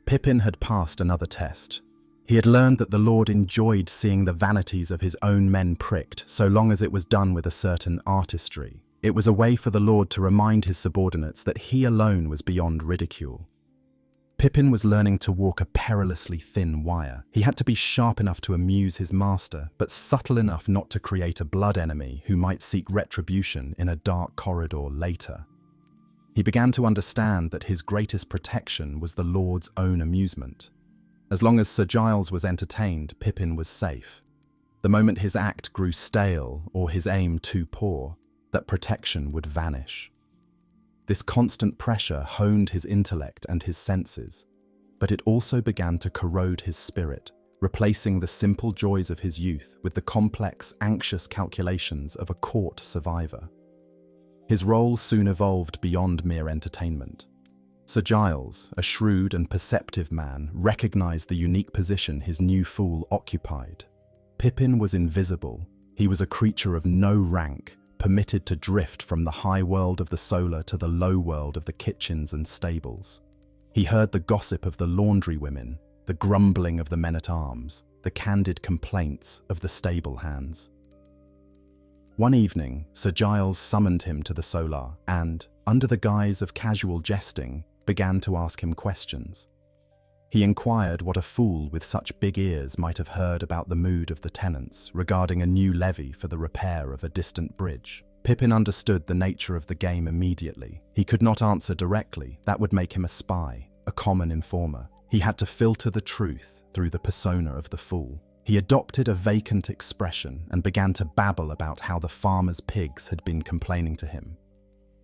Pippin had passed another test. He had learned that the Lord enjoyed seeing the vanities of his own men pricked, so long as it was done with a certain artistry. It was a way for the Lord to remind his subordinates that he alone was beyond ridicule. Pippin was learning to walk a perilously thin wire. He had to be sharp enough to amuse his master, but subtle enough not to create a blood enemy who might seek retribution in a dark corridor later. He began to understand that his greatest protection was the Lord's own amusement. As long as Sir Giles was entertained, Pippin was safe. The moment his act grew stale or his aim too poor, that protection would vanish. This constant pressure honed his intellect and his senses, but it also began to corrode his spirit, replacing the simple joys of his youth with the complex, anxious calculations of a court survivor. His role soon evolved beyond mere entertainment. Sir Giles, a shrewd and perceptive man, recognized the unique position his new fool occupied. Pippin was invisible. He was a creature of no rank, permitted to drift from the high world of the solar to the low world of the kitchens and stables. He heard the gossip of the laundry women, the grumbling of the men-at-arms, the candid complaints of the stable hands. One evening, Sir Giles summoned him to the solar and, under the guise of casual jesting, began to ask him questions. He inquired what a fool with such big ears might have heard about the mood of the tenants regarding a new levy for the repair of a distant bridge. Pippin understood the nature of the game immediately. He could not answer directly. That would make him a spy, a common informer. He had to filter the truth through the persona of the fool. He adopted a vacant expression and began to babble about how the farmer's pigs had been complaining to him.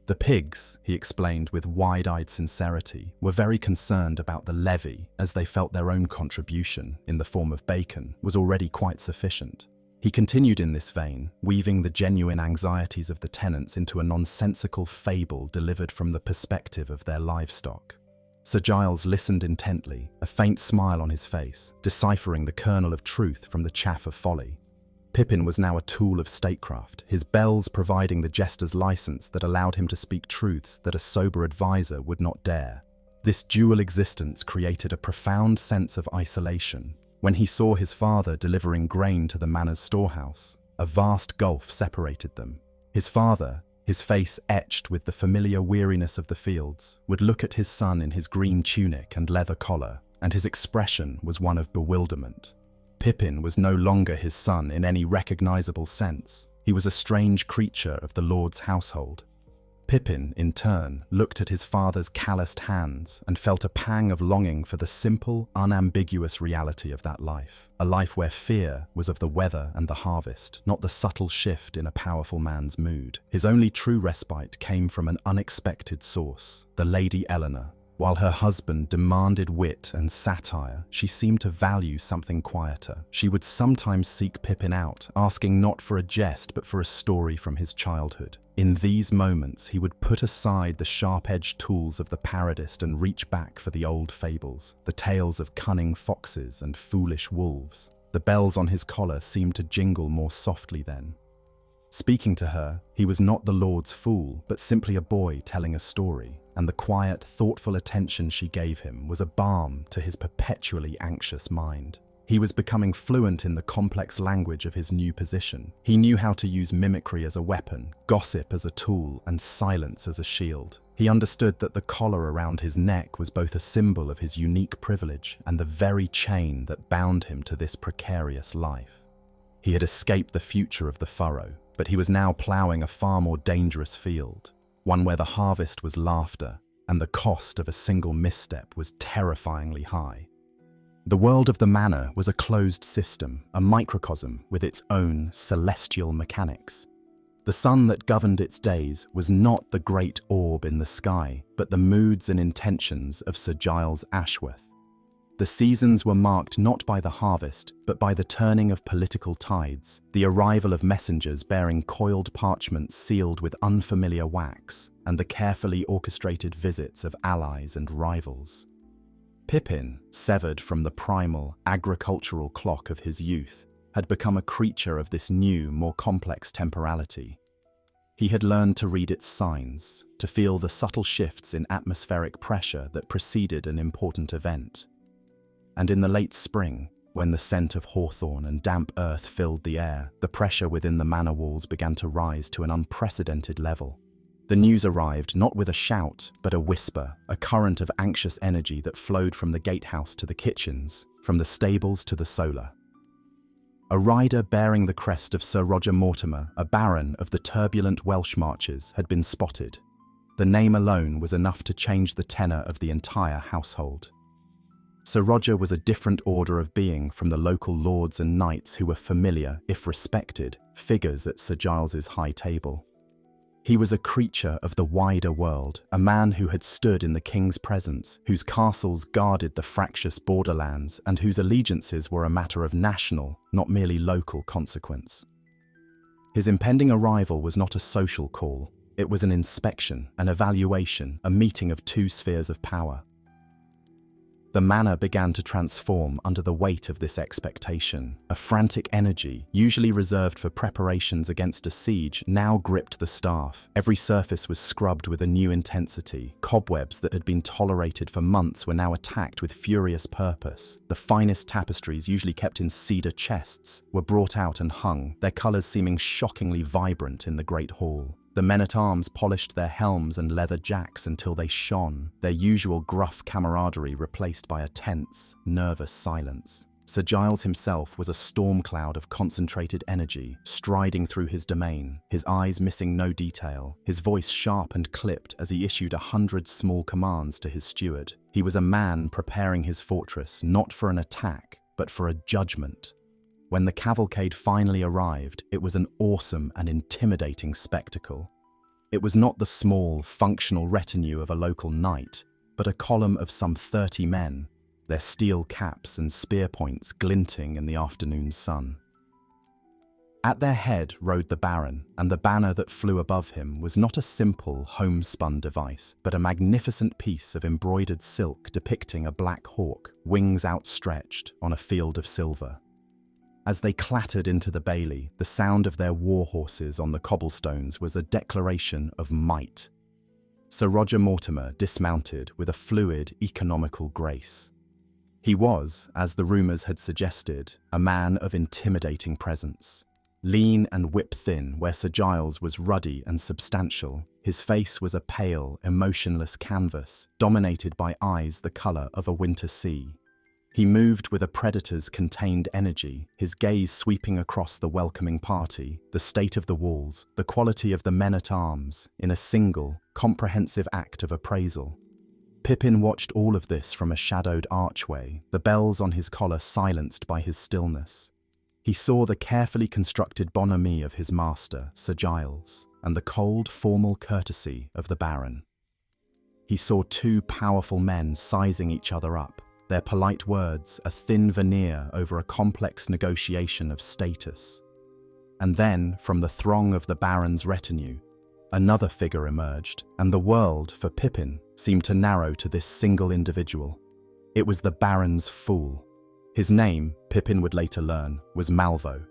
The pigs, he explained with wide-eyed sincerity, were very concerned about the levy as they felt their own contribution, in the form of bacon, was already quite sufficient. He continued in this vein, weaving the genuine anxieties of the tenants into a nonsensical fable delivered from the perspective of their livestock. Sir Giles listened intently, a faint smile on his face, deciphering the kernel of truth from the chaff of folly. Pippin was now a tool of statecraft, his bells providing the jester's license that allowed him to speak truths that a sober advisor would not dare. This dual existence created a profound sense of isolation. When he saw his father delivering grain to the manor's storehouse, a vast gulf separated them. His father, his face etched with the familiar weariness of the fields, would look at his son in his green tunic and leather collar, and his expression was one of bewilderment. Pippin was no longer his son in any recognizable sense. He was a strange creature of the Lord's household. Pippin, in turn, looked at his father's calloused hands and felt a pang of longing for the simple, unambiguous reality of that life. A life where fear was of the weather and the harvest, not the subtle shift in a powerful man's mood. His only true respite came from an unexpected source, the Lady Eleanor. While her husband demanded wit and satire, she seemed to value something quieter. She would sometimes seek Pippin out, asking not for a jest but for a story from his childhood. In these moments, he would put aside the sharp-edged tools of the parodist and reach back for the old fables, the tales of cunning foxes and foolish wolves. The bells on his collar seemed to jingle more softly then. Speaking to her, he was not the Lord's fool, but simply a boy telling a story, and the quiet, thoughtful attention she gave him was a balm to his perpetually anxious mind. He was becoming fluent in the complex language of his new position. He knew how to use mimicry as a weapon, gossip as a tool, and silence as a shield. He understood that the collar around his neck was both a symbol of his unique privilege and the very chain that bound him to this precarious life. He had escaped the future of the furrow, but he was now ploughing a far more dangerous field, one where the harvest was laughter and the cost of a single misstep was terrifyingly high. The world of the manor was a closed system, a microcosm with its own celestial mechanics. The sun that governed its days was not the great orb in the sky, but the moods and intentions of Sir Giles Ashworth. The seasons were marked not by the harvest, but by the turning of political tides, the arrival of messengers bearing coiled parchments sealed with unfamiliar wax, and the carefully orchestrated visits of allies and rivals. Pippin, severed from the primal, agricultural clock of his youth, had become a creature of this new, more complex temporality. He had learned to read its signs, to feel the subtle shifts in atmospheric pressure that preceded an important event. And in the late spring, when the scent of hawthorn and damp earth filled the air, the pressure within the manor walls began to rise to an unprecedented level. The news arrived not with a shout, but a whisper, a current of anxious energy that flowed from the gatehouse to the kitchens, from the stables to the solar. A rider bearing the crest of Sir Roger Mortimer, a baron of the turbulent Welsh marches, had been spotted. The name alone was enough to change the tenor of the entire household. Sir Roger was a different order of being from the local lords and knights who were familiar, if respected, figures at Sir Giles's high table. He was a creature of the wider world, a man who had stood in the king's presence, whose castles guarded the fractious borderlands, and whose allegiances were a matter of national, not merely local consequence. His impending arrival was not a social call. It was an inspection, an evaluation, a meeting of two spheres of power. The manor began to transform under the weight of this expectation. A frantic energy, usually reserved for preparations against a siege, now gripped the staff. Every surface was scrubbed with a new intensity. Cobwebs that had been tolerated for months were now attacked with furious purpose. The finest tapestries, usually kept in cedar chests, were brought out and hung, their colours seeming shockingly vibrant in the great hall. The men-at-arms polished their helms and leather jacks until they shone, their usual gruff camaraderie replaced by a tense, nervous silence. Sir Giles himself was a storm cloud of concentrated energy, striding through his domain, his eyes missing no detail, his voice sharp and clipped as he issued 100 small commands to his steward. He was a man preparing his fortress not for an attack, but for a judgment. When the cavalcade finally arrived, it was an awesome and intimidating spectacle. It was not the small, functional retinue of a local knight, but a column of some 30 men, their steel caps and spear points glinting in the afternoon sun. At their head rode the Baron, and the banner that flew above him was not a simple, homespun device, but a magnificent piece of embroidered silk depicting a black hawk, wings outstretched, on a field of silver. As they clattered into the bailey, the sound of their war horses on the cobblestones was a declaration of might. Sir Roger Mortimer dismounted with a fluid, economical grace. He was, as the rumours had suggested, a man of intimidating presence. Lean and whip-thin where Sir Giles was ruddy and substantial, his face was a pale, emotionless canvas, dominated by eyes the colour of a winter sea. He moved with a predator's contained energy, his gaze sweeping across the welcoming party, the state of the walls, the quality of the men-at-arms, in a single, comprehensive act of appraisal. Pippin watched all of this from a shadowed archway, the bells on his collar silenced by his stillness. He saw the carefully constructed bonhomie of his master, Sir Giles, and the cold, formal courtesy of the Baron. He saw two powerful men sizing each other up, their polite words a thin veneer over a complex negotiation of status. And then, from the throng of the Baron's retinue, another figure emerged, and the world, for Pippin, seemed to narrow to this single individual. It was the Baron's fool. His name, Pippin would later learn, was Malvo.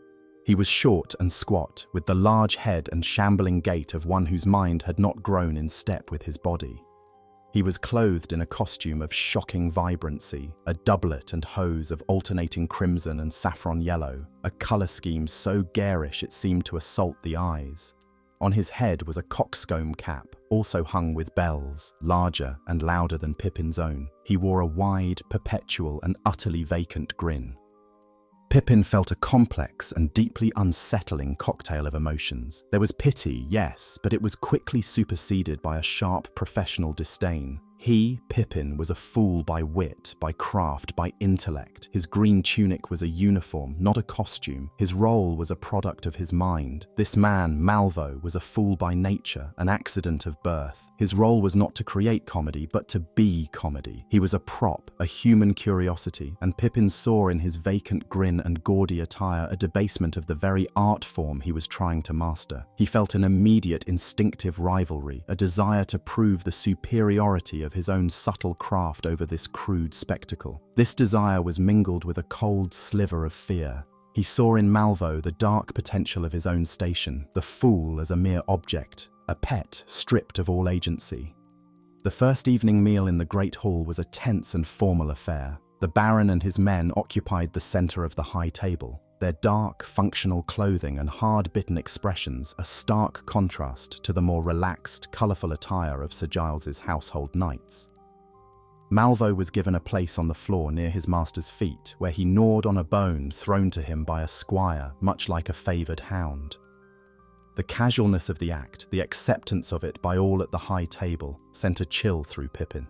He was short and squat, with the large head and shambling gait of one whose mind had not grown in step with his body. He was clothed in a costume of shocking vibrancy, a doublet and hose of alternating crimson and saffron yellow, a colour scheme so garish it seemed to assault the eyes. On his head was a coxcomb cap, also hung with bells, larger and louder than Pippin's own. He wore a wide, perpetual and utterly vacant grin. Pippin felt a complex and deeply unsettling cocktail of emotions. There was pity, yes, but it was quickly superseded by a sharp professional disdain. He, Pippin, was a fool by wit, by craft, by intellect. His green tunic was a uniform, not a costume. His role was a product of his mind. This man, Malvo, was a fool by nature, an accident of birth. His role was not to create comedy, but to be comedy. He was a prop, a human curiosity, and Pippin saw in his vacant grin and gaudy attire a debasement of the very art form he was trying to master. He felt an immediate instinctive rivalry, a desire to prove the superiority of his own subtle craft over this crude spectacle. This desire was mingled with a cold sliver of fear. He saw in Malvo the dark potential of his own station, the fool as a mere object, a pet stripped of all agency. The first evening meal in the great hall was a tense and formal affair. The Baron and his men occupied the centre of the high table, their dark, functional clothing and hard-bitten expressions a stark contrast to the more relaxed, colourful attire of Sir Giles's household knights. Malvo was given a place on the floor near his master's feet, where he gnawed on a bone thrown to him by a squire, much like a favoured hound. The casualness of the act, the acceptance of it by all at the high table, sent a chill through Pippin.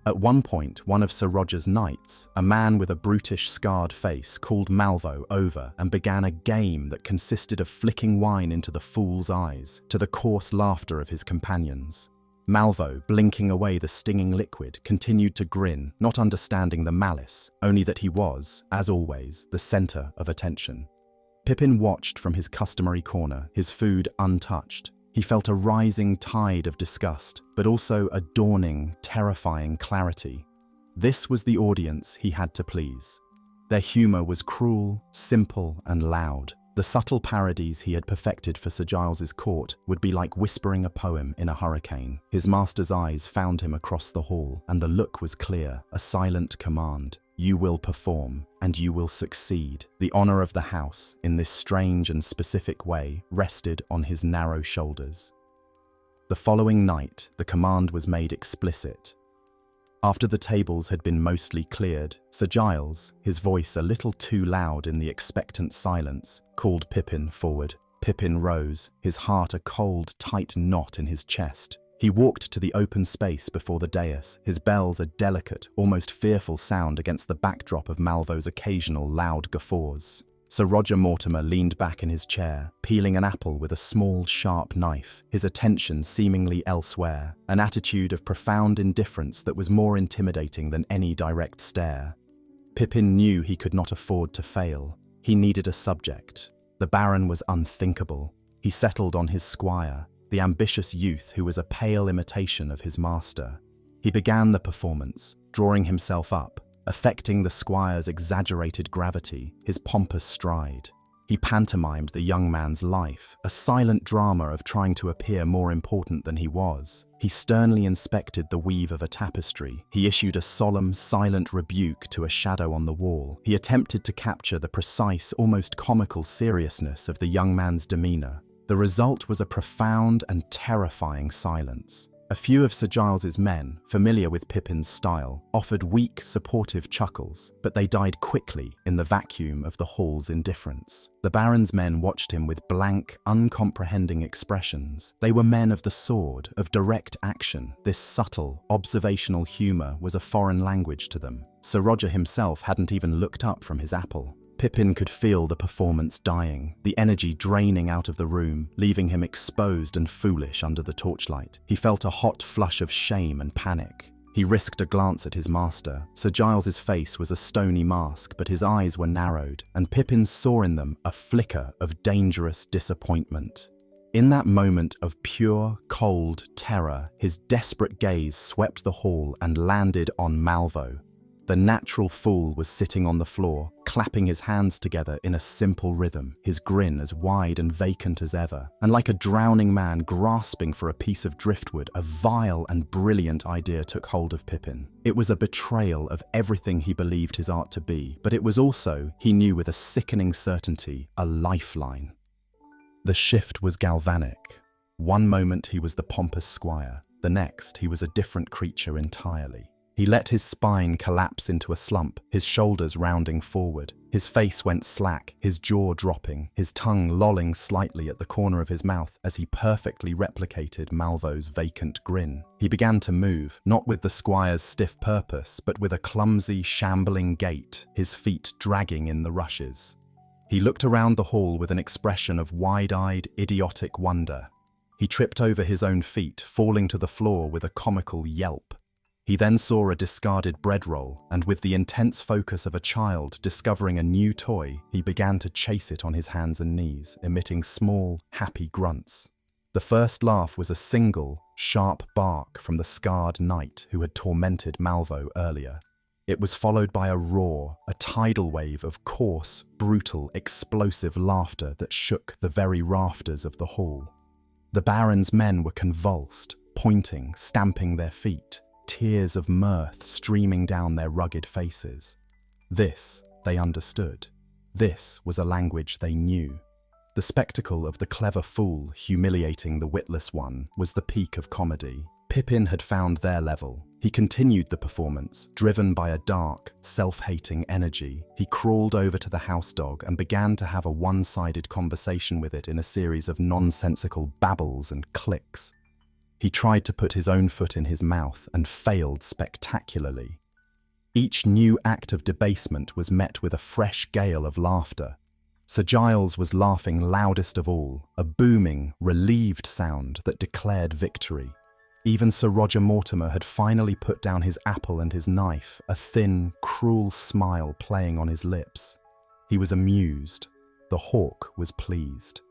At one point, one of Sir Roger's knights, a man with a brutish, scarred face, called Malvo over and began a game that consisted of flicking wine into the fool's eyes, to the coarse laughter of his companions. Malvo, blinking away the stinging liquid, continued to grin, not understanding the malice, only that he was, as always, the centre of attention. Pippin watched from his customary corner, his food untouched. He felt a rising tide of disgust, but also a dawning, terrifying clarity. This was the audience he had to please. Their humor was cruel, simple, and loud. The subtle parodies he had perfected for Sir Giles's court would be like whispering a poem in a hurricane. His master's eyes found him across the hall, and the look was clear, a silent command. You will perform, and you will succeed. The honor of the house, in this strange and specific way, rested on his narrow shoulders. The following night, the command was made explicit. After the tables had been mostly cleared, Sir Giles, his voice a little too loud in the expectant silence, called Pippin forward. Pippin rose, his heart a cold, tight knot in his chest. He walked to the open space before the dais, his bells a delicate, almost fearful sound against the backdrop of Malvo's occasional loud guffaws. Sir Roger Mortimer leaned back in his chair, peeling an apple with a small, sharp knife, his attention seemingly elsewhere, an attitude of profound indifference that was more intimidating than any direct stare. Pippin knew he could not afford to fail. He needed a subject. The Baron was unthinkable. He settled on his squire, the ambitious youth who was a pale imitation of his master. He began the performance, drawing himself up, affecting the squire's exaggerated gravity, his pompous stride. He pantomimed the young man's life, a silent drama of trying to appear more important than he was. He sternly inspected the weave of a tapestry. He issued a solemn, silent rebuke to a shadow on the wall. He attempted to capture the precise, almost comical seriousness of the young man's demeanor. The result was a profound and terrifying silence. A few of Sir Giles's men, familiar with Pippin's style, offered weak, supportive chuckles, but they died quickly in the vacuum of the hall's indifference. The Baron's men watched him with blank, uncomprehending expressions. They were men of the sword, of direct action. This subtle, observational humor was a foreign language to them. Sir Roger himself hadn't even looked up from his apple. Pippin could feel the performance dying, the energy draining out of the room, leaving him exposed and foolish under the torchlight. He felt a hot flush of shame and panic. He risked a glance at his master. Sir Giles's face was a stony mask, but his eyes were narrowed, and Pippin saw in them a flicker of dangerous disappointment. In that moment of pure, cold terror, his desperate gaze swept the hall and landed on Malvo. The natural fool was sitting on the floor, clapping his hands together in a simple rhythm, his grin as wide and vacant as ever. And like a drowning man grasping for a piece of driftwood, a vile and brilliant idea took hold of Pippin. It was a betrayal of everything he believed his art to be, but it was also, he knew with a sickening certainty, a lifeline. The shift was galvanic. One moment he was the pompous squire, the next he was a different creature entirely. He let his spine collapse into a slump, his shoulders rounding forward. His face went slack, his jaw dropping, his tongue lolling slightly at the corner of his mouth as he perfectly replicated Malvo's vacant grin. He began to move, not with the squire's stiff purpose, but with a clumsy, shambling gait, his feet dragging in the rushes. He looked around the hall with an expression of wide-eyed, idiotic wonder. He tripped over his own feet, falling to the floor with a comical yelp. He then saw a discarded bread roll, and with the intense focus of a child discovering a new toy, he began to chase it on his hands and knees, emitting small, happy grunts. The first laugh was a single, sharp bark from the scarred knight who had tormented Malvo earlier. It was followed by a roar, a tidal wave of coarse, brutal, explosive laughter that shook the very rafters of the hall. The Baron's men were convulsed, pointing, stamping their feet, tears of mirth streaming down their rugged faces. This, they understood. This was a language they knew. The spectacle of the clever fool humiliating the witless one was the peak of comedy. Pippin had found their level. He continued the performance, driven by a dark, self-hating energy. He crawled over to the house dog and began to have a one-sided conversation with it in a series of nonsensical babbles and clicks. He tried to put his own foot in his mouth and failed spectacularly. Each new act of debasement was met with a fresh gale of laughter. Sir Giles was laughing loudest of all, a booming, relieved sound that declared victory. Even Sir Roger Mortimer had finally put down his apple and his knife, a thin, cruel smile playing on his lips. He was amused. The hawk was pleased.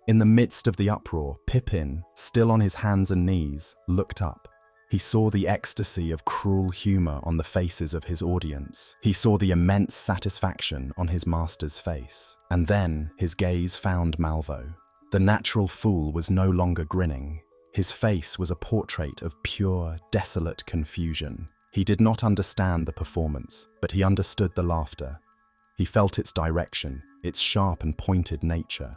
In the midst of the uproar, Pippin, still on his hands and knees, looked up. He saw the ecstasy of cruel humor on the faces of his audience. He saw the immense satisfaction on his master's face. And then his gaze found Malvo. The natural fool was no longer grinning. His face was a portrait of pure, desolate confusion. He did not understand the performance, but he understood the laughter. He felt its direction, its sharp and pointed nature.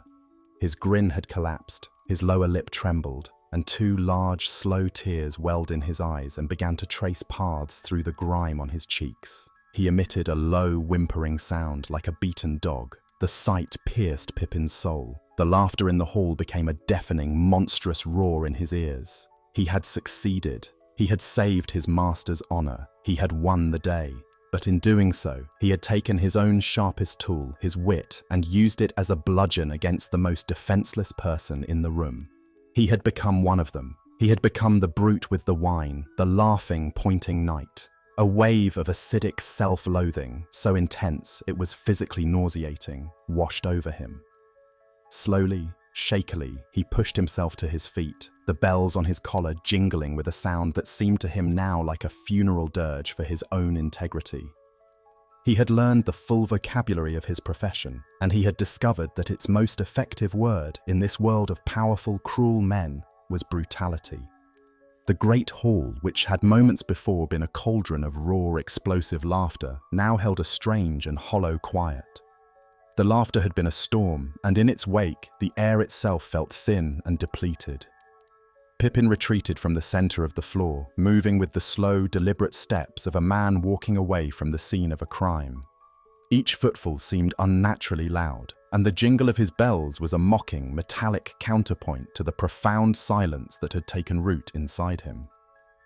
His grin had collapsed, his lower lip trembled, and two large, slow tears welled in his eyes and began to trace paths through the grime on his cheeks. He emitted a low, whimpering sound like a beaten dog. The sight pierced Pippin's soul. The laughter in the hall became a deafening, monstrous roar in his ears. He had succeeded. He had saved his master's honor. He had won the day. But in doing so, he had taken his own sharpest tool, his wit, and used it as a bludgeon against the most defenseless person in the room. He had become one of them. He had become the brute with the wine, the laughing, pointing knight. A wave of acidic self-loathing, so intense it was physically nauseating, washed over him. Slowly, shakily, he pushed himself to his feet, the bells on his collar jingling with a sound that seemed to him now like a funeral dirge for his own integrity. He had learned the full vocabulary of his profession, and he had discovered that its most effective word in this world of powerful, cruel men was brutality. The great hall, which had moments before been a cauldron of raw, explosive laughter, now held a strange and hollow quiet. The laughter had been a storm, and in its wake, the air itself felt thin and depleted. Pippin retreated from the center of the floor, moving with the slow, deliberate steps of a man walking away from the scene of a crime. Each footfall seemed unnaturally loud, and the jingle of his bells was a mocking, metallic counterpoint to the profound silence that had taken root inside him.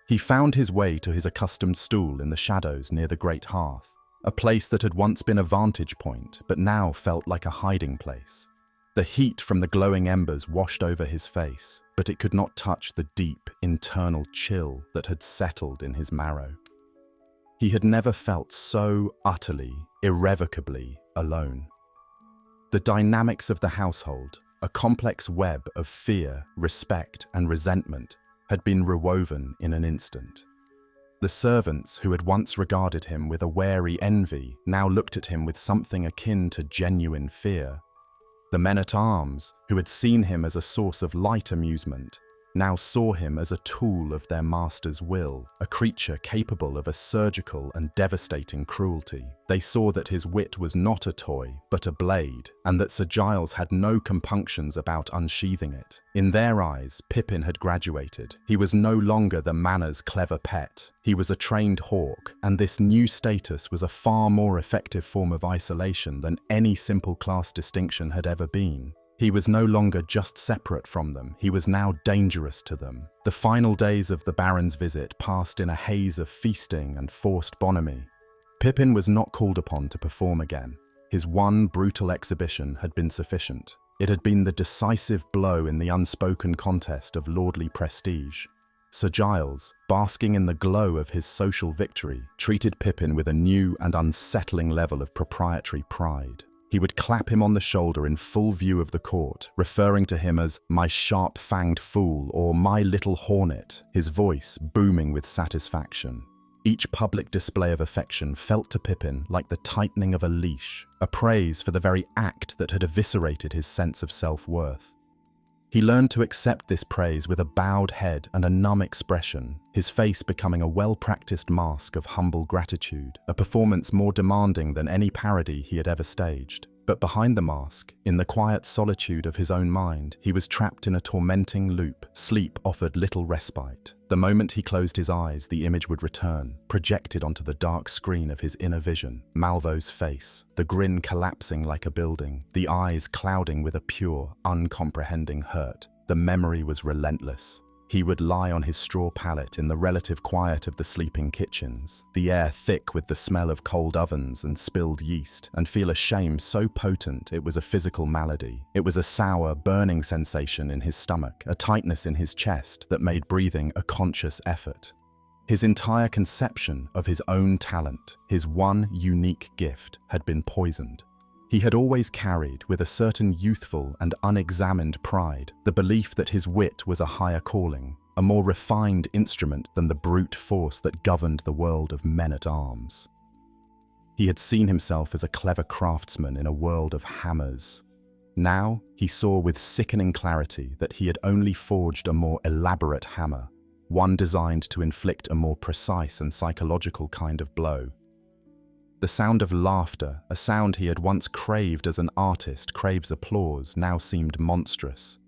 He found his way to his accustomed stool in the shadows near the great hearth, a place that had once been a vantage point, but now felt like a hiding place. The heat from the glowing embers washed over his face, but it could not touch the deep, internal chill that had settled in his marrow. He had never felt so utterly, irrevocably alone. The dynamics of the household, a complex web of fear, respect, and resentment, had been rewoven in an instant. The servants who had once regarded him with a wary envy now looked at him with something akin to genuine fear. The men-at-arms, who had seen him as a source of light amusement, now saw him as a tool of their master's will, a creature capable of a surgical and devastating cruelty. They saw that his wit was not a toy, but a blade, and that Sir Giles had no compunctions about unsheathing it. In their eyes, Pippin had graduated. He was no longer the manor's clever pet. He was a trained hawk, and this new status was a far more effective form of isolation than any simple class distinction had ever been. He was no longer just separate from them, he was now dangerous to them. The final days of the Baron's visit passed in a haze of feasting and forced bonhomie. Pippin was not called upon to perform again. His one brutal exhibition had been sufficient. It had been the decisive blow in the unspoken contest of lordly prestige. Sir Giles, basking in the glow of his social victory, treated Pippin with a new and unsettling level of proprietary pride. He would clap him on the shoulder in full view of the court, referring to him as "my sharp-fanged fool" or "my little hornet," his voice booming with satisfaction. Each public display of affection felt to Pippin like the tightening of a leash, a praise for the very act that had eviscerated his sense of self-worth. He learned to accept this praise with a bowed head and a numb expression, his face becoming a well-practiced mask of humble gratitude, a performance more demanding than any parody he had ever staged. But behind the mask, in the quiet solitude of his own mind, he was trapped in a tormenting loop. Sleep offered little respite. The moment he closed his eyes, the image would return, projected onto the dark screen of his inner vision. Malvo's face, the grin collapsing like a building, the eyes clouding with a pure, uncomprehending hurt. The memory was relentless. He would lie on his straw pallet in the relative quiet of the sleeping kitchens, the air thick with the smell of cold ovens and spilled yeast, and feel a shame so potent it was a physical malady. It was a sour, burning sensation in his stomach, a tightness in his chest that made breathing a conscious effort. His entire conception of his own talent, his one unique gift, had been poisoned. He had always carried, with a certain youthful and unexamined pride, the belief that his wit was a higher calling. a more refined instrument than the brute force that governed the world of men-at-arms. He had seen himself as a clever craftsman in a world of hammers. Now he saw with sickening clarity that he had only forged a more elaborate hammer, one designed to inflict a more precise and psychological kind of blow. The sound of laughter, a sound he had once craved as an artist craves applause, now seemed monstrous.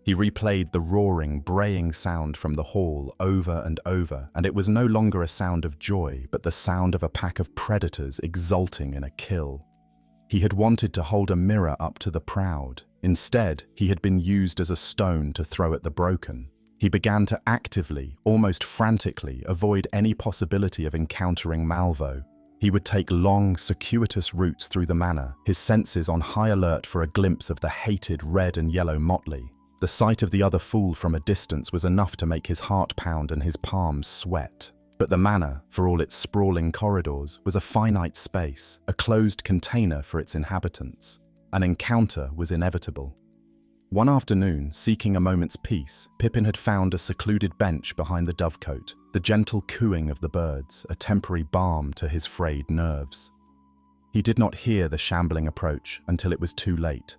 He replayed the roaring, braying sound from the hall over and over, and it was no longer a sound of joy, but the sound of a pack of predators exulting in a kill. He had wanted to hold a mirror up to the proud. Instead, he had been used as a stone to throw at the broken. He began to actively, almost frantically, avoid any possibility of encountering Malvo. He would take long, circuitous routes through the manor, his senses on high alert for a glimpse of the hated red and yellow motley. The sight of the other fool from a distance was enough to make his heart pound and his palms sweat. But the manor, for all its sprawling corridors, was a finite space, a closed container for its inhabitants. An encounter was inevitable. One afternoon, seeking a moment's peace, Pippin had found a secluded bench behind the dovecote, the gentle cooing of the birds, a temporary balm to his frayed nerves. He did not hear the shambling approach until it was too late.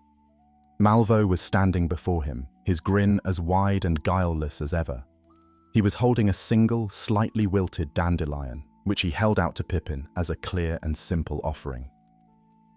Malvo was standing before him, his grin as wide and guileless as ever. He was holding a single, slightly wilted dandelion, which he held out to Pippin as a clear and simple offering.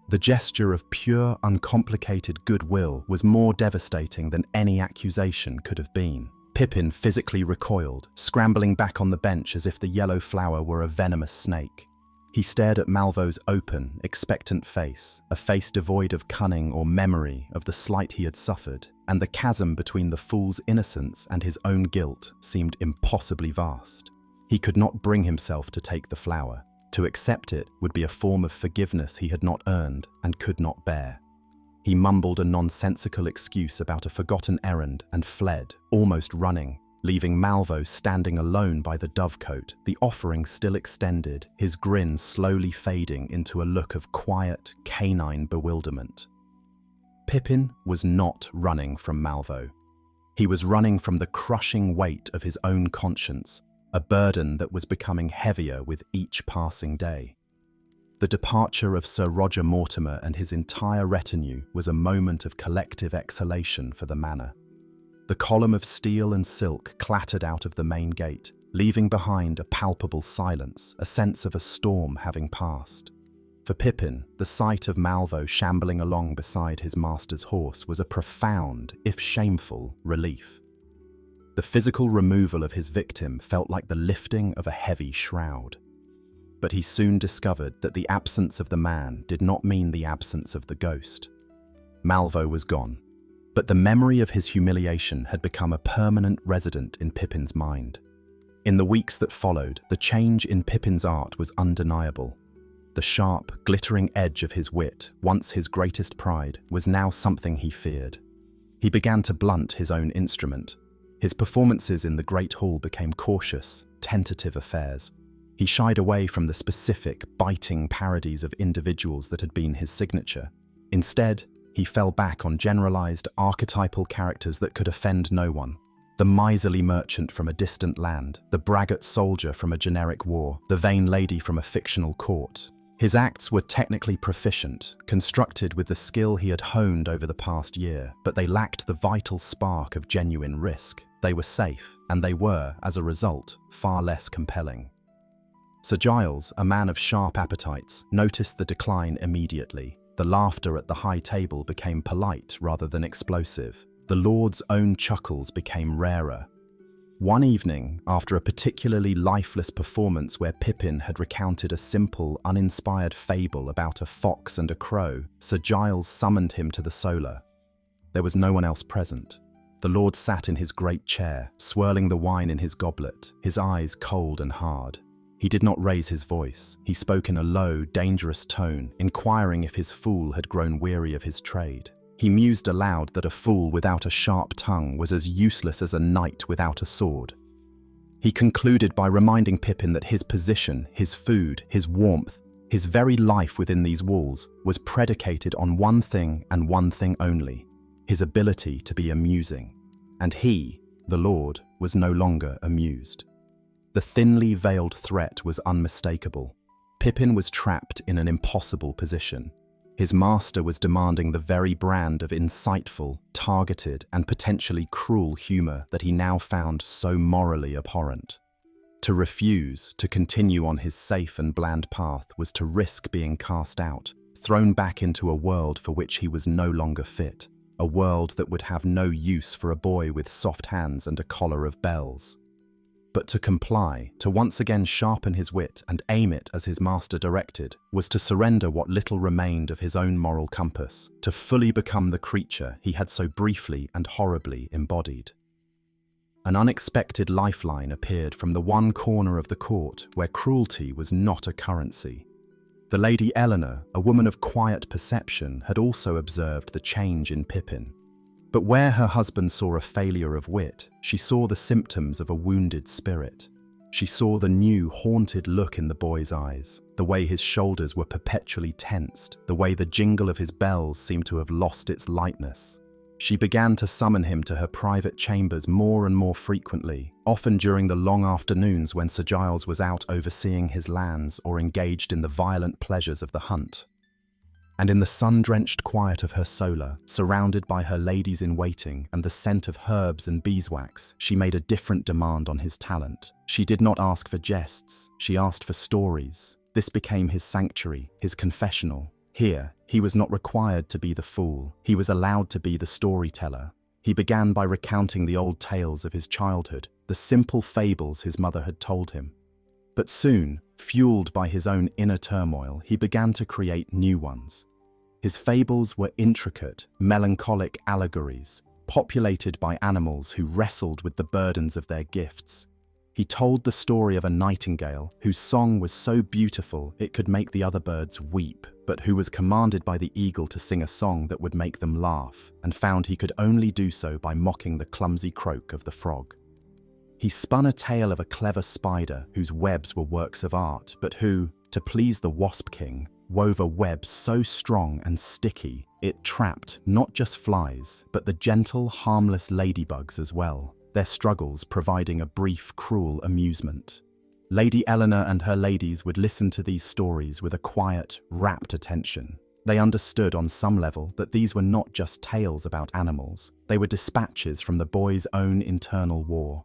The gesture of pure, uncomplicated goodwill was more devastating than any accusation could have been. Pippin physically recoiled, scrambling back on the bench as if the yellow flower were a venomous snake. He stared at Malvo's open, expectant face, a face devoid of cunning or memory of the slight he had suffered, and the chasm between the fool's innocence and his own guilt seemed impossibly vast. He could not bring himself to take the flower. To accept it would be a form of forgiveness he had not earned and could not bear. He mumbled a nonsensical excuse about a forgotten errand and fled, almost running, leaving Malvo standing alone by the dovecote, the offering still extended, his grin slowly fading into a look of quiet, canine bewilderment. Pippin was not running from Malvo. He was running from the crushing weight of his own conscience, a burden that was becoming heavier with each passing day. The departure of Sir Roger Mortimer and his entire retinue was a moment of collective exhalation for the manor. The column of steel and silk clattered out of the main gate, leaving behind a palpable silence, a sense of a storm having passed. For Pippin, the sight of Malvo shambling along beside his master's horse was a profound, if shameful, relief. The physical removal of his victim felt like the lifting of a heavy shroud. But he soon discovered that the absence of the man did not mean the absence of the ghost. Malvo was gone. But the memory of his humiliation had become a permanent resident in Pippin's mind. In the weeks that followed, the change in Pippin's art was undeniable. The sharp, glittering edge of his wit, once his greatest pride, was now something he feared. He began to blunt his own instrument. His performances in the Great Hall became cautious, tentative affairs. He shied away from the specific, biting parodies of individuals that had been his signature. Instead, he fell back on generalized, archetypal characters that could offend no one. The miserly merchant from a distant land, the braggart soldier from a generic war, the vain lady from a fictional court. His acts were technically proficient, constructed with the skill he had honed over the past year, but they lacked the vital spark of genuine risk. They were safe, and they were, as a result, far less compelling. Sir Giles, a man of sharp appetites, noticed the decline immediately. The laughter at the high table became polite rather than explosive. The Lord's own chuckles became rarer. One evening, after a particularly lifeless performance where Pippin had recounted a simple, uninspired fable about a fox and a crow, Sir Giles summoned him to the solar. There was no one else present. The Lord sat in his great chair, swirling the wine in his goblet, his eyes cold and hard. He did not raise his voice. He spoke in a low, dangerous tone, inquiring if his fool had grown weary of his trade. He mused aloud that a fool without a sharp tongue was as useless as a knight without a sword. He concluded by reminding Pippin that his position, his food, his warmth, his very life within these walls was predicated on one thing and one thing only, his ability to be amusing. And he, the Lord, was no longer amused. The thinly veiled threat was unmistakable. Pippin was trapped in an impossible position. His master was demanding the very brand of insightful, targeted, and potentially cruel humor that he now found so morally abhorrent. To refuse to continue on his safe and bland path was to risk being cast out, thrown back into a world for which he was no longer fit, a world that would have no use for a boy with soft hands and a collar of bells. But to comply, to once again sharpen his wit and aim it as his master directed, was to surrender what little remained of his own moral compass, to fully become the creature he had so briefly and horribly embodied. An unexpected lifeline appeared from the one corner of the court where cruelty was not a currency. The Lady Eleanor, a woman of quiet perception, had also observed the change in Pippin. But where her husband saw a failure of wit, she saw the symptoms of a wounded spirit. She saw the new, haunted look in the boy's eyes, the way his shoulders were perpetually tensed, the way the jingle of his bells seemed to have lost its lightness. She began to summon him to her private chambers more and more frequently, often during the long afternoons when Sir Giles was out overseeing his lands or engaged in the violent pleasures of the hunt. And in the sun-drenched quiet of her solar, surrounded by her ladies-in-waiting and the scent of herbs and beeswax, she made a different demand on his talent. She did not ask for jests, she asked for stories. This became his sanctuary, his confessional. Here, he was not required to be the fool, he was allowed to be the storyteller. He began by recounting the old tales of his childhood, the simple fables his mother had told him. But soon, fueled by his own inner turmoil, he began to create new ones. His fables were intricate, melancholic allegories, populated by animals who wrestled with the burdens of their gifts. He told the story of a nightingale whose song was so beautiful it could make the other birds weep, but who was commanded by the eagle to sing a song that would make them laugh, and found he could only do so by mocking the clumsy croak of the frog. He spun a tale of a clever spider whose webs were works of art, but who, to please the Wasp King, wove a web so strong and sticky it trapped not just flies, but the gentle, harmless ladybugs as well, their struggles providing a brief, cruel amusement. Lady Eleanor and her ladies would listen to these stories with a quiet, rapt attention. They understood on some level that these were not just tales about animals, they were dispatches from the boy's own internal war.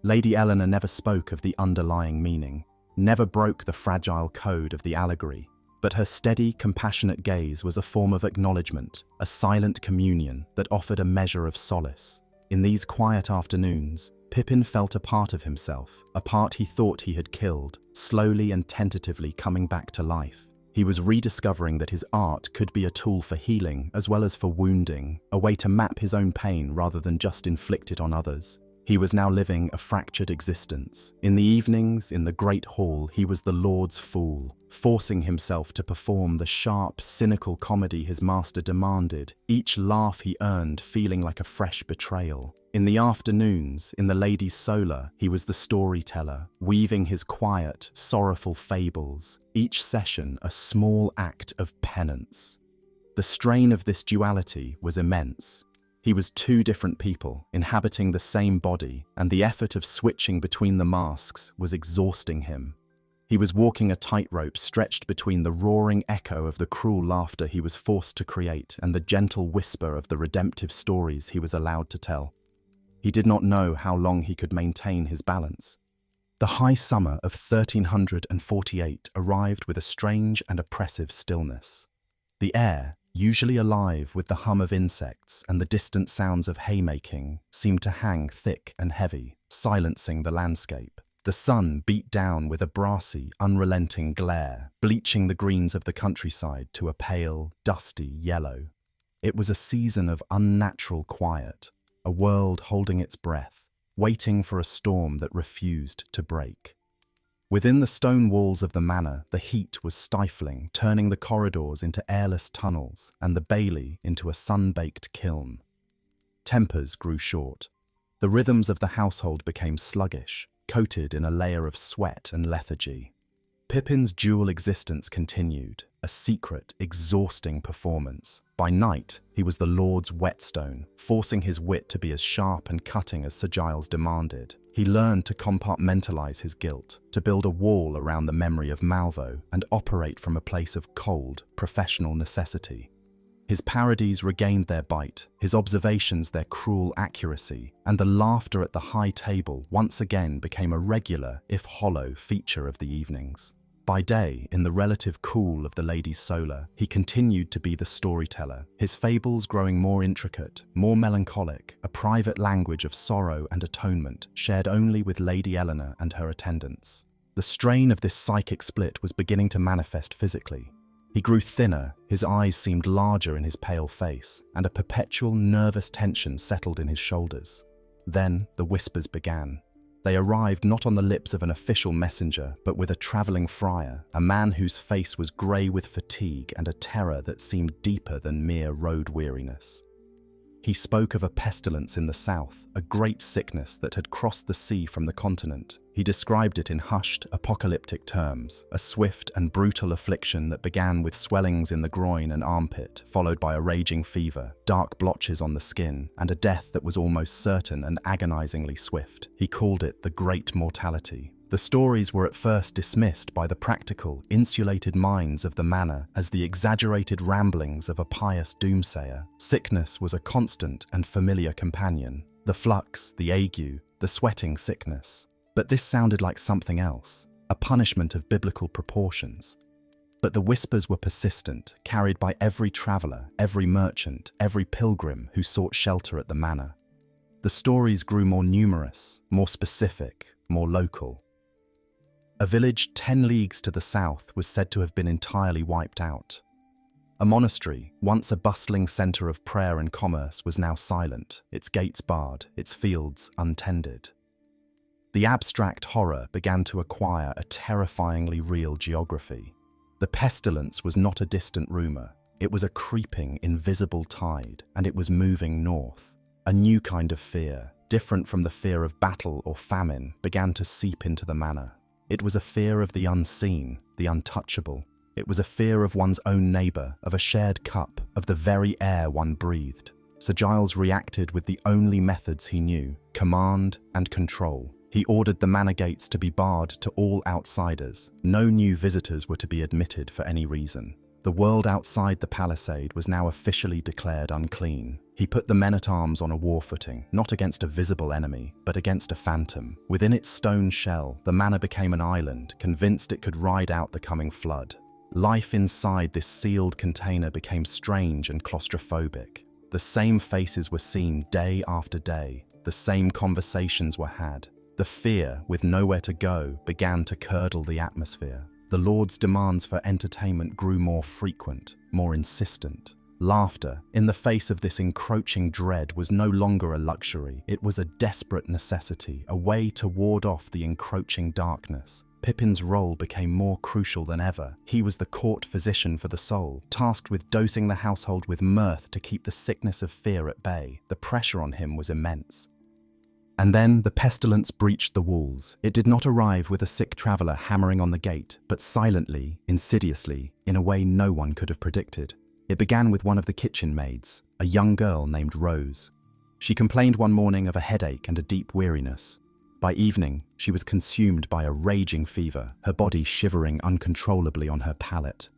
Lady Eleanor never spoke of the underlying meaning, never broke the fragile code of the allegory, but her steady, compassionate gaze was a form of acknowledgement, a silent communion that offered a measure of solace. In these quiet afternoons, Pippin felt a part of himself, a part he thought he had killed, slowly and tentatively coming back to life. He was rediscovering that his art could be a tool for healing as well as for wounding, a way to map his own pain rather than just inflict it on others. He was now living a fractured existence. In the evenings, in the great hall, he was the Lord's fool, forcing himself to perform the sharp, cynical comedy his master demanded, each laugh he earned feeling like a fresh betrayal. In the afternoons, in the lady's solar, he was the storyteller, weaving his quiet, sorrowful fables, each session a small act of penance. The strain of this duality was immense. He was two different people, inhabiting the same body, and the effort of switching between the masks was exhausting him. He was walking a tightrope stretched between the roaring echo of the cruel laughter he was forced to create and the gentle whisper of the redemptive stories he was allowed to tell. He did not know how long he could maintain his balance. The high summer of 1348 arrived with a strange and oppressive stillness. The air, usually alive with the hum of insects and the distant sounds of haymaking, seemed to hang thick and heavy, silencing the landscape. The sun beat down with a brassy, unrelenting glare, bleaching the greens of the countryside to a pale, dusty yellow. It was a season of unnatural quiet, a world holding its breath, waiting for a storm that refused to break. Within the stone walls of the manor, the heat was stifling, turning the corridors into airless tunnels and the bailey into a sun-baked kiln. Tempers grew short. The rhythms of the household became sluggish, coated in a layer of sweat and lethargy. Pippin's dual existence continued, a secret, exhausting performance. By night, he was the Lord's whetstone, forcing his wit to be as sharp and cutting as Sir Giles demanded. He learned to compartmentalize his guilt, to build a wall around the memory of Malvo, and operate from a place of cold, professional necessity. His parodies regained their bite, his observations their cruel accuracy, and the laughter at the high table once again became a regular, if hollow, feature of the evenings. By day, in the relative cool of the Lady's Solar, he continued to be the storyteller, his fables growing more intricate, more melancholic, a private language of sorrow and atonement, shared only with Lady Eleanor and her attendants. The strain of this psychic split was beginning to manifest physically. He grew thinner, his eyes seemed larger in his pale face, and a perpetual nervous tension settled in his shoulders. Then the whispers began. They arrived not on the lips of an official messenger, but with a travelling friar, a man whose face was grey with fatigue and a terror that seemed deeper than mere road weariness. He spoke of a pestilence in the south, a great sickness that had crossed the sea from the continent. He described it in hushed, apocalyptic terms, a swift and brutal affliction that began with swellings in the groin and armpit, followed by a raging fever, dark blotches on the skin, and a death that was almost certain and agonizingly swift. He called it the Great Mortality. The stories were at first dismissed by the practical, insulated minds of the manor as the exaggerated ramblings of a pious doomsayer. Sickness was a constant and familiar companion. The flux, the ague, the sweating sickness. But this sounded like something else, a punishment of biblical proportions. But the whispers were persistent, carried by every traveller, every merchant, every pilgrim who sought shelter at the manor. The stories grew more numerous, more specific, more local. A village 10 leagues to the south was said to have been entirely wiped out. A monastery, once a bustling centre of prayer and commerce, was now silent, its gates barred, its fields untended. The abstract horror began to acquire a terrifyingly real geography. The pestilence was not a distant rumour. It was a creeping, invisible tide, and it was moving north. A new kind of fear, different from the fear of battle or famine, began to seep into the manor. It was a fear of the unseen, the untouchable. It was a fear of one's own neighbour, of a shared cup, of the very air one breathed. Sir Giles reacted with the only methods he knew: command and control. He ordered the manor gates to be barred to all outsiders. No new visitors were to be admitted for any reason. The world outside the palisade was now officially declared unclean. He put the men-at-arms on a war footing, not against a visible enemy, but against a phantom. Within its stone shell, the manor became an island, convinced it could ride out the coming flood. Life inside this sealed container became strange and claustrophobic. The same faces were seen day after day. The same conversations were had. The fear, with nowhere to go, began to curdle the atmosphere. The Lord's demands for entertainment grew more frequent, more insistent. Laughter, in the face of this encroaching dread, was no longer a luxury. It was a desperate necessity, a way to ward off the encroaching darkness. Pippin's role became more crucial than ever. He was the court physician for the soul, tasked with dosing the household with mirth to keep the sickness of fear at bay. The pressure on him was immense. And then the pestilence breached the walls. It did not arrive with a sick traveller hammering on the gate, but silently, insidiously, in a way no one could have predicted. It began with one of the kitchen maids, a young girl named Rose. She complained one morning of a headache and a deep weariness. By evening, she was consumed by a raging fever, her body shivering uncontrollably on her pallet.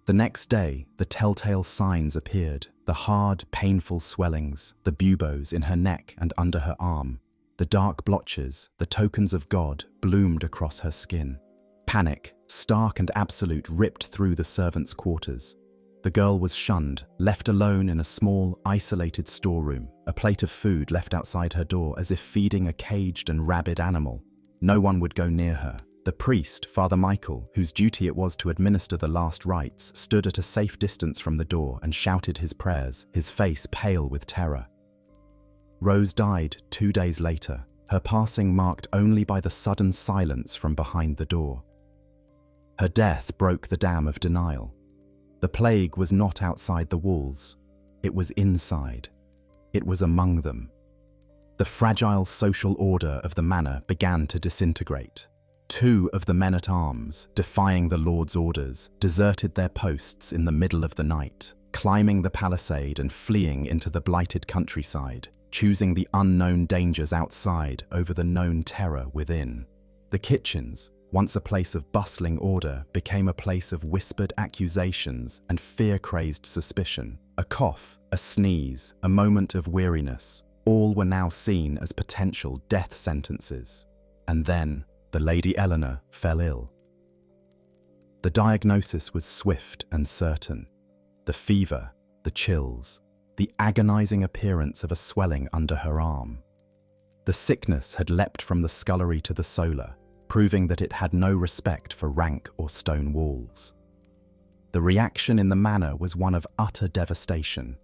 The next day, the telltale signs appeared, the hard, painful swellings, the buboes in her neck and under her arm. The dark blotches, the tokens of God, bloomed across her skin. Panic, stark and absolute, ripped through the servants' quarters. The girl was shunned, left alone in a small, isolated storeroom, a plate of food left outside her door as if feeding a caged and rabid animal. No one would go near her. The priest, Father Michael, whose duty it was to administer the last rites, stood at a safe distance from the door and shouted his prayers, his face pale with terror. Rose died 2 days later, her passing marked only by the sudden silence from behind the door. Her death broke the dam of denial. The plague was not outside the walls. It was inside. It was among them. The fragile social order of the manor began to disintegrate. 2 of the men-at-arms, defying the Lord's orders, deserted their posts in the middle of the night, climbing the palisade and fleeing into the blighted countryside, choosing the unknown dangers outside over the known terror within. The kitchens, once a place of bustling order, became a place of whispered accusations and fear-crazed suspicion. A cough, a sneeze, a moment of weariness, all were now seen as potential death sentences. And then, the Lady Eleanor fell ill. The diagnosis was swift and certain. The fever, the chills, the agonizing appearance of a swelling under her arm. The sickness had leapt from the scullery to the solar, proving that it had no respect for rank or stone walls. The reaction in the manor was one of utter devastation.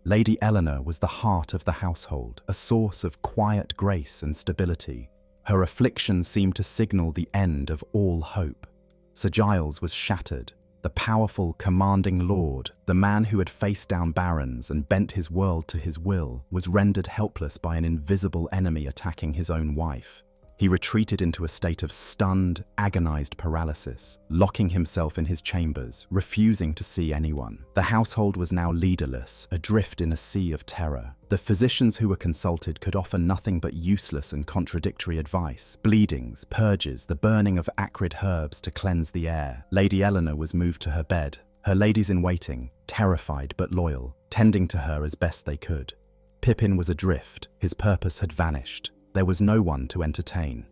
Lady Eleanor was the heart of the household, a source of quiet grace and stability. Her affliction seemed to signal the end of all hope. Sir Giles was shattered. The powerful, commanding lord, the man who had faced down barons and bent his world to his will, was rendered helpless by an invisible enemy attacking his own wife. He retreated into a state of stunned, agonized paralysis, locking himself in his chambers, refusing to see anyone. The household was now leaderless, adrift in a sea of terror. The physicians who were consulted could offer nothing but useless and contradictory advice. Bleedings, purges, the burning of acrid herbs to cleanse the air. Lady Eleanor was moved to her bed, her ladies-in-waiting, terrified but loyal, tending to her as best they could. Pippin was adrift, his purpose had vanished. There was no one to entertain.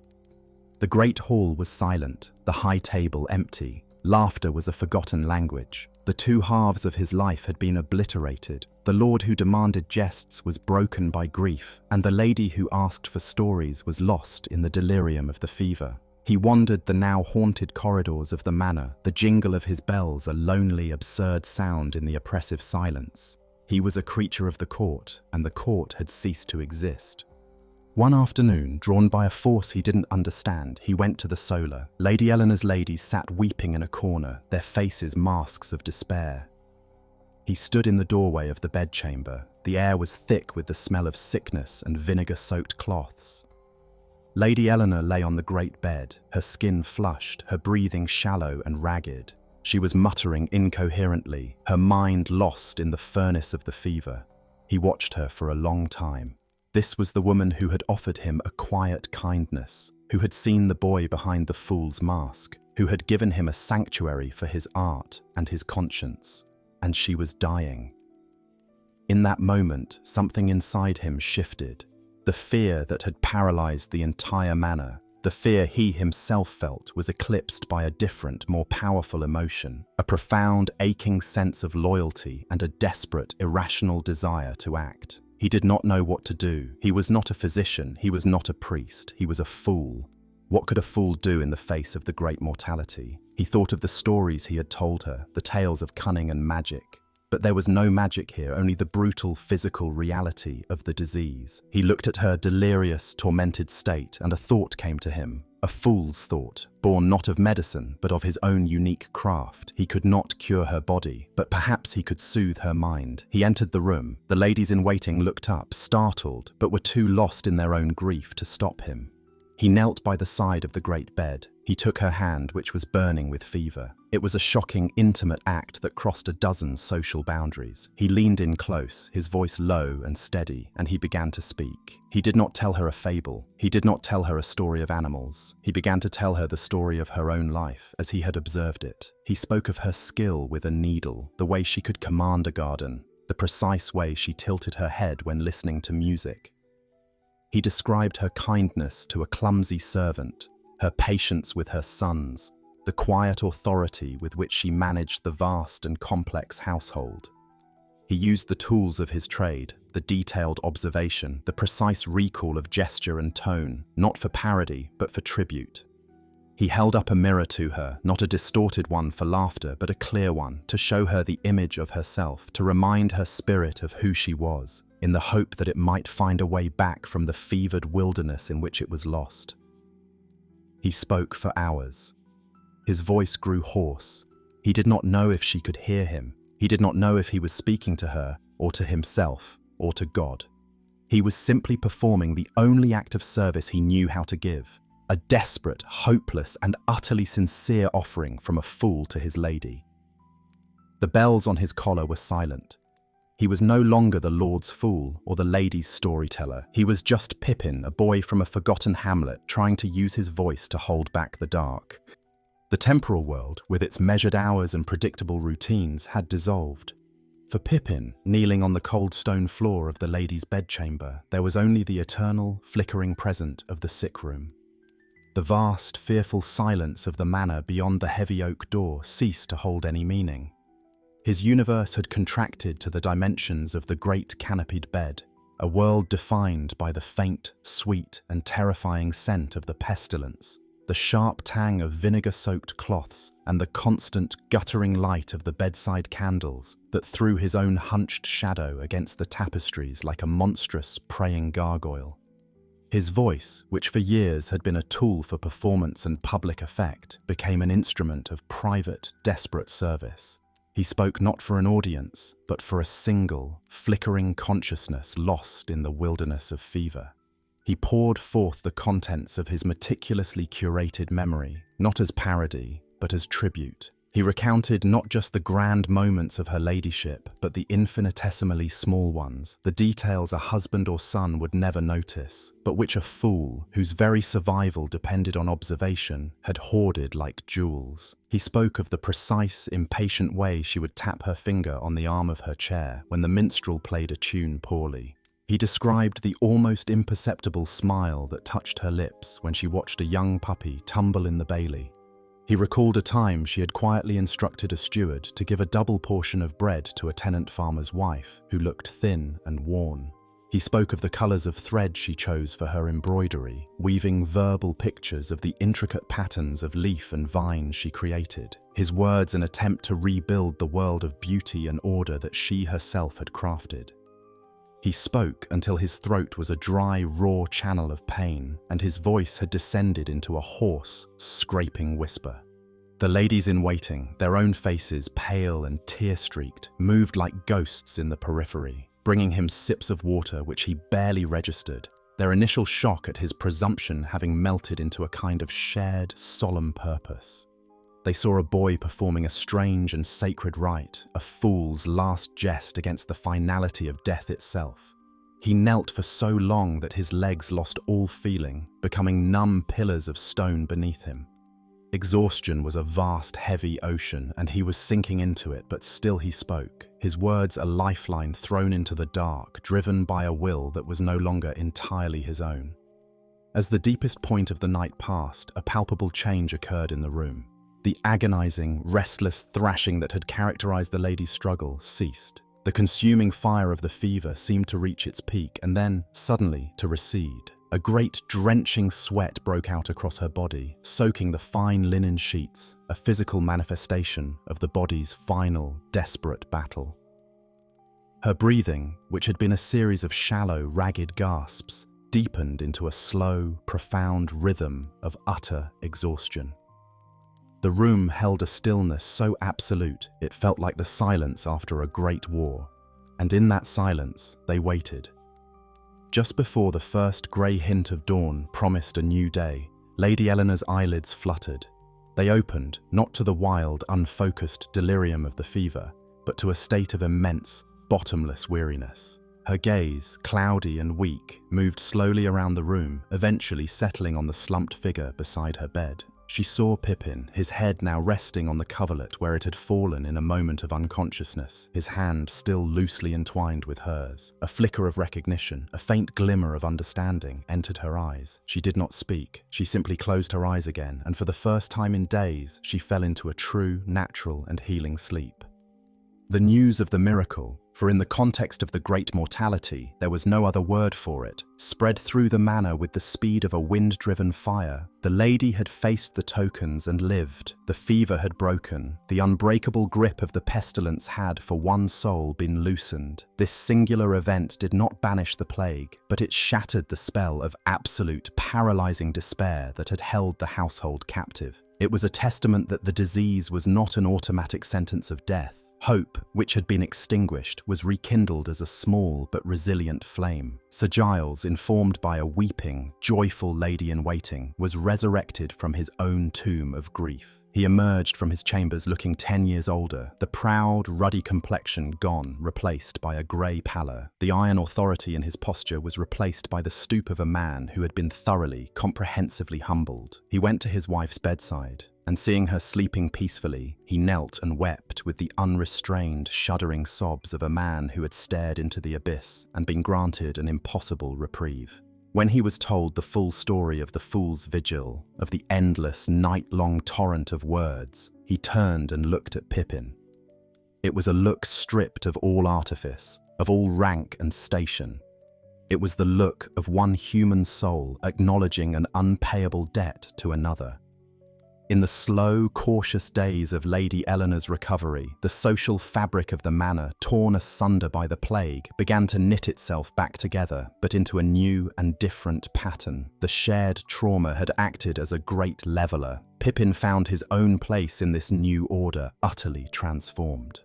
The great hall was silent, the high table empty. Laughter was a forgotten language. The 2 halves of his life had been obliterated. The lord who demanded jests was broken by grief, and the lady who asked for stories was lost in the delirium of the fever. He wandered the now haunted corridors of the manor, the jingle of his bells a lonely, absurd sound in the oppressive silence. He was a creature of the court, and the court had ceased to exist. One afternoon, drawn by a force he didn't understand, he went to the solar. Lady Eleanor's ladies sat weeping in a corner, their faces masks of despair. He stood in the doorway of the bedchamber. The air was thick with the smell of sickness and vinegar-soaked cloths. Lady Eleanor lay on the great bed, her skin flushed, her breathing shallow and ragged. She was muttering incoherently, her mind lost in the furnace of the fever. He watched her for a long time. This was the woman who had offered him a quiet kindness, who had seen the boy behind the fool's mask, who had given him a sanctuary for his art and his conscience. And she was dying. In that moment, something inside him shifted. The fear that had paralyzed the entire manor, the fear he himself felt, was eclipsed by a different, more powerful emotion, a profound, aching sense of loyalty and a desperate, irrational desire to act. He did not know what to do. He was not a physician, he was not a priest, he was a fool. What could a fool do in the face of the great mortality? He thought of the stories he had told her, the tales of cunning and magic. But there was no magic here, only the brutal physical reality of the disease. He looked at her delirious, tormented state, and a thought came to him. A fool's thought, born not of medicine, but of his own unique craft. He could not cure her body, but perhaps he could soothe her mind. He entered the room. The ladies-in-waiting looked up, startled, but were too lost in their own grief to stop him. He knelt by the side of the great bed. He took her hand, which was burning with fever. It was a shocking, intimate act that crossed a dozen social boundaries. He leaned in close, his voice low and steady, and he began to speak. He did not tell her a fable. He did not tell her a story of animals. He began to tell her the story of her own life, as he had observed it. He spoke of her skill with a needle, the way she could command a garden, the precise way she tilted her head when listening to music. He described her kindness to a clumsy servant, her patience with her sons, the quiet authority with which she managed the vast and complex household. He used the tools of his trade, the detailed observation, the precise recall of gesture and tone, not for parody, but for tribute. He held up a mirror to her, not a distorted one for laughter, but a clear one, to show her the image of herself, to remind her spirit of who she was, in the hope that it might find a way back from the fevered wilderness in which it was lost. He spoke for hours. His voice grew hoarse. He did not know if she could hear him. He did not know if he was speaking to her, or to himself, or to God. He was simply performing the only act of service he knew how to give, a desperate, hopeless, and utterly sincere offering from a fool to his lady. The bells on his collar were silent. He was no longer the lord's fool or the lady's storyteller. He was just Pippin, a boy from a forgotten hamlet trying to use his voice to hold back the dark. The temporal world, with its measured hours and predictable routines, had dissolved. For Pippin, kneeling on the cold stone floor of the lady's bedchamber, there was only the eternal, flickering present of the sick room. The vast, fearful silence of the manor beyond the heavy oak door ceased to hold any meaning. His universe had contracted to the dimensions of the great canopied bed, a world defined by the faint, sweet, and terrifying scent of the pestilence, the sharp tang of vinegar-soaked cloths, and the constant, guttering light of the bedside candles that threw his own hunched shadow against the tapestries like a monstrous, praying gargoyle. His voice, which for years had been a tool for performance and public effect, became an instrument of private, desperate service. He spoke not for an audience, but for a single, flickering consciousness lost in the wilderness of fever. He poured forth the contents of his meticulously curated memory, not as parody, but as tribute. He recounted not just the grand moments of her ladyship, but the infinitesimally small ones, the details a husband or son would never notice, but which a fool, whose very survival depended on observation, had hoarded like jewels. He spoke of the precise, impatient way she would tap her finger on the arm of her chair when the minstrel played a tune poorly. He described the almost imperceptible smile that touched her lips when she watched a young puppy tumble in the bailey. He recalled a time she had quietly instructed a steward to give a double portion of bread to a tenant farmer's wife who looked thin and worn. He spoke of the colours of thread she chose for her embroidery, weaving verbal pictures of the intricate patterns of leaf and vine she created, his words an attempt to rebuild the world of beauty and order that she herself had crafted. He spoke until his throat was a dry, raw channel of pain, and his voice had descended into a hoarse, scraping whisper. The ladies in waiting, their own faces pale and tear-streaked, moved like ghosts in the periphery, bringing him sips of water which he barely registered, their initial shock at his presumption having melted into a kind of shared, solemn purpose. They saw a boy performing a strange and sacred rite, a fool's last jest against the finality of death itself. He knelt for so long that his legs lost all feeling, becoming numb pillars of stone beneath him. Exhaustion was a vast, heavy ocean, and he was sinking into it, but still he spoke, his words a lifeline thrown into the dark, driven by a will that was no longer entirely his own. As the deepest point of the night passed, a palpable change occurred in the room. The agonizing, restless thrashing that had characterized the lady's struggle ceased. The consuming fire of the fever seemed to reach its peak and then, suddenly, to recede. A great, drenching sweat broke out across her body, soaking the fine linen sheets, a physical manifestation of the body's final, desperate battle. Her breathing, which had been a series of shallow, ragged gasps, deepened into a slow, profound rhythm of utter exhaustion. The room held a stillness so absolute it felt like the silence after a great war, and in that silence they waited. Just before the first grey hint of dawn promised a new day, Lady Eleanor's eyelids fluttered. They opened, not to the wild, unfocused delirium of the fever, but to a state of immense, bottomless weariness. Her gaze, cloudy and weak, moved slowly around the room, eventually settling on the slumped figure beside her bed. She saw Pippin, his head now resting on the coverlet where it had fallen in a moment of unconsciousness, his hand still loosely entwined with hers. A flicker of recognition, a faint glimmer of understanding, entered her eyes. She did not speak. She simply closed her eyes again, and for the first time in days, she fell into a true, natural, and healing sleep. The news of the miracle, for in the context of the great mortality, there was no other word for it, spread through the manor with the speed of a wind-driven fire. The lady had faced the tokens and lived. The fever had broken. The unbreakable grip of the pestilence had, for one soul, been loosened. This singular event did not banish the plague, but it shattered the spell of absolute, paralyzing despair that had held the household captive. It was a testament that the disease was not an automatic sentence of death, Hope, which had been extinguished, was rekindled as a small but resilient flame. Sir Giles, informed by a weeping, joyful lady-in-waiting, was resurrected from his own tomb of grief. He emerged from his chambers looking 10 years older, the proud, ruddy complexion gone, replaced by a grey pallor. The iron authority in his posture was replaced by the stoop of a man who had been thoroughly, comprehensively humbled. He went to his wife's bedside, and seeing her sleeping peacefully, he knelt and wept with the unrestrained, shuddering sobs of a man who had stared into the abyss and been granted an impossible reprieve. When he was told the full story of the fool's vigil, of the endless, night-long torrent of words, he turned and looked at Pippin. It was a look stripped of all artifice, of all rank and station. It was the look of one human soul acknowledging an unpayable debt to another. In the slow, cautious days of Lady Eleanor's recovery, the social fabric of the manor, torn asunder by the plague, began to knit itself back together, but into a new and different pattern. The shared trauma had acted as a great leveler. Pippin found his own place in this new order, utterly transformed.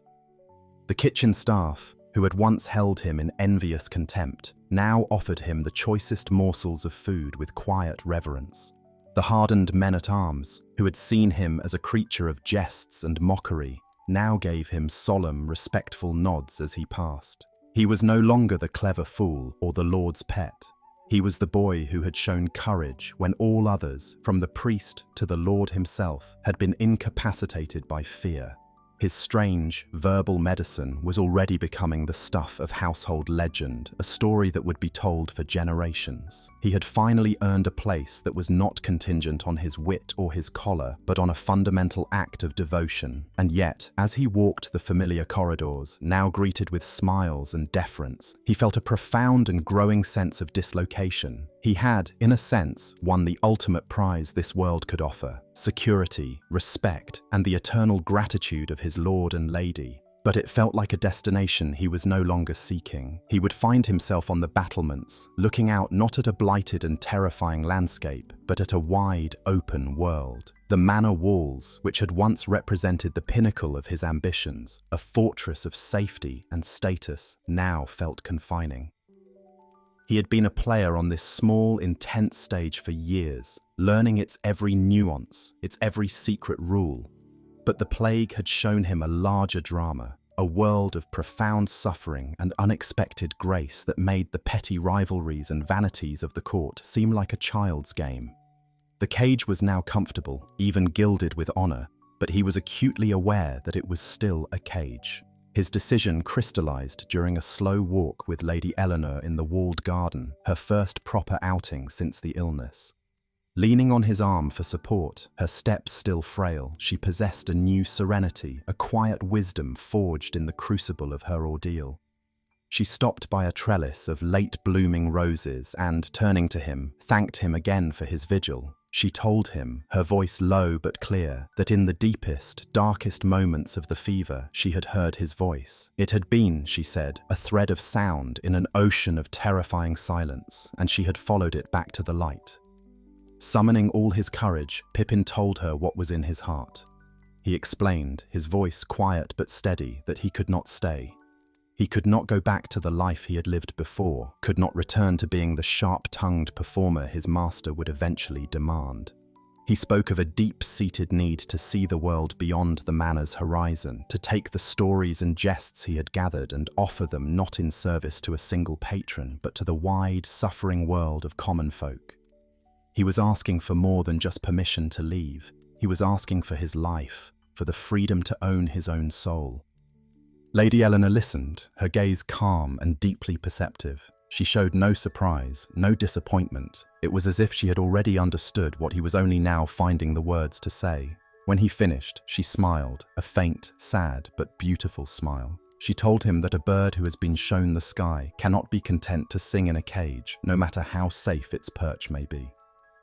The kitchen staff, who had once held him in envious contempt, now offered him the choicest morsels of food with quiet reverence. The hardened men-at-arms, who had seen him as a creature of jests and mockery, now gave him solemn, respectful nods as he passed. He was no longer the clever fool or the lord's pet. He was the boy who had shown courage when all others, from the priest to the lord himself, had been incapacitated by fear. His strange, verbal medicine was already becoming the stuff of household legend, a story that would be told for generations. He had finally earned a place that was not contingent on his wit or his collar, but on a fundamental act of devotion. And yet, as he walked the familiar corridors, now greeted with smiles and deference, he felt a profound and growing sense of dislocation. He had, in a sense, won the ultimate prize this world could offer: security, respect, and the eternal gratitude of his lord and lady. But it felt like a destination he was no longer seeking. He would find himself on the battlements, looking out not at a blighted and terrifying landscape, but at a wide, open world. The manor walls, which had once represented the pinnacle of his ambitions, a fortress of safety and status, now felt confining. He had been a player on this small, intense stage for years, learning its every nuance, its every secret rule. But the plague had shown him a larger drama, a world of profound suffering and unexpected grace that made the petty rivalries and vanities of the court seem like a child's game. The cage was now comfortable, even gilded with honor, but he was acutely aware that it was still a cage. His decision crystallized during a slow walk with Lady Eleanor in the walled garden, her first proper outing since the illness. Leaning on his arm for support, her steps still frail, she possessed a new serenity, a quiet wisdom forged in the crucible of her ordeal. She stopped by a trellis of late-blooming roses and, turning to him, thanked him again for his vigil. She told him, her voice low but clear, that in the deepest, darkest moments of the fever, she had heard his voice. It had been, she said, a thread of sound in an ocean of terrifying silence, and she had followed it back to the light. Summoning all his courage, Pippin told her what was in his heart. He explained, his voice quiet but steady, that he could not stay. He could not go back to the life he had lived before, could not return to being the sharp-tongued performer his master would eventually demand. He spoke of a deep-seated need to see the world beyond the manor's horizon, to take the stories and jests he had gathered and offer them not in service to a single patron, but to the wide, suffering world of common folk. He was asking for more than just permission to leave. He was asking for his life, for the freedom to own his own soul. Lady Eleanor listened, her gaze calm and deeply perceptive. She showed no surprise, no disappointment. It was as if she had already understood what he was only now finding the words to say. When he finished, she smiled, a faint, sad, but beautiful smile. She told him that a bird who has been shown the sky cannot be content to sing in a cage, no matter how safe its perch may be.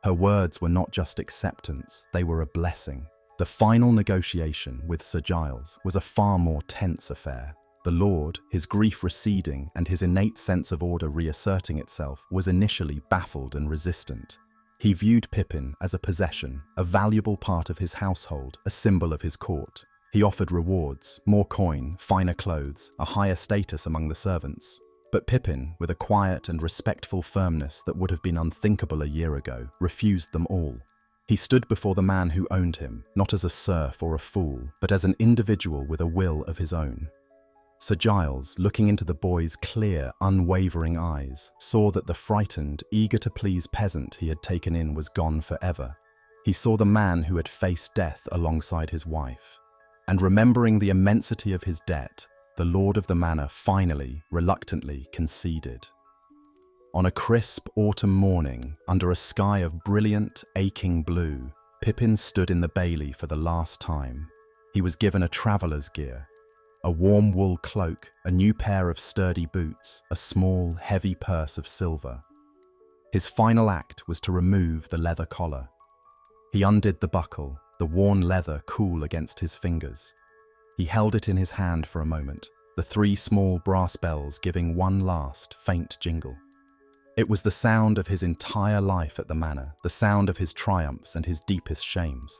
Her words were not just acceptance, they were a blessing. The final negotiation with Sir Giles was a far more tense affair. The Lord, his grief receding and his innate sense of order reasserting itself, was initially baffled and resistant. He viewed Pippin as a possession, a valuable part of his household, a symbol of his court. He offered rewards, more coin, finer clothes, a higher status among the servants. But Pippin, with a quiet and respectful firmness that would have been unthinkable a year ago, refused them all. He stood before the man who owned him, not as a serf or a fool, but as an individual with a will of his own. Sir Giles, looking into the boy's clear, unwavering eyes, saw that the frightened, eager-to-please peasant he had taken in was gone forever. He saw the man who had faced death alongside his wife. And remembering the immensity of his debt, the lord of the manor finally, reluctantly conceded. On a crisp autumn morning, under a sky of brilliant, aching blue, Pippin stood in the bailey for the last time. He was given a traveller's gear, a warm wool cloak, a new pair of sturdy boots, a small, heavy purse of silver. His final act was to remove the leather collar. He undid the buckle, the worn leather cool against his fingers. He held it in his hand for a moment, the 3 small brass bells giving one last, faint jingle. It was the sound of his entire life at the manor, the sound of his triumphs and his deepest shames.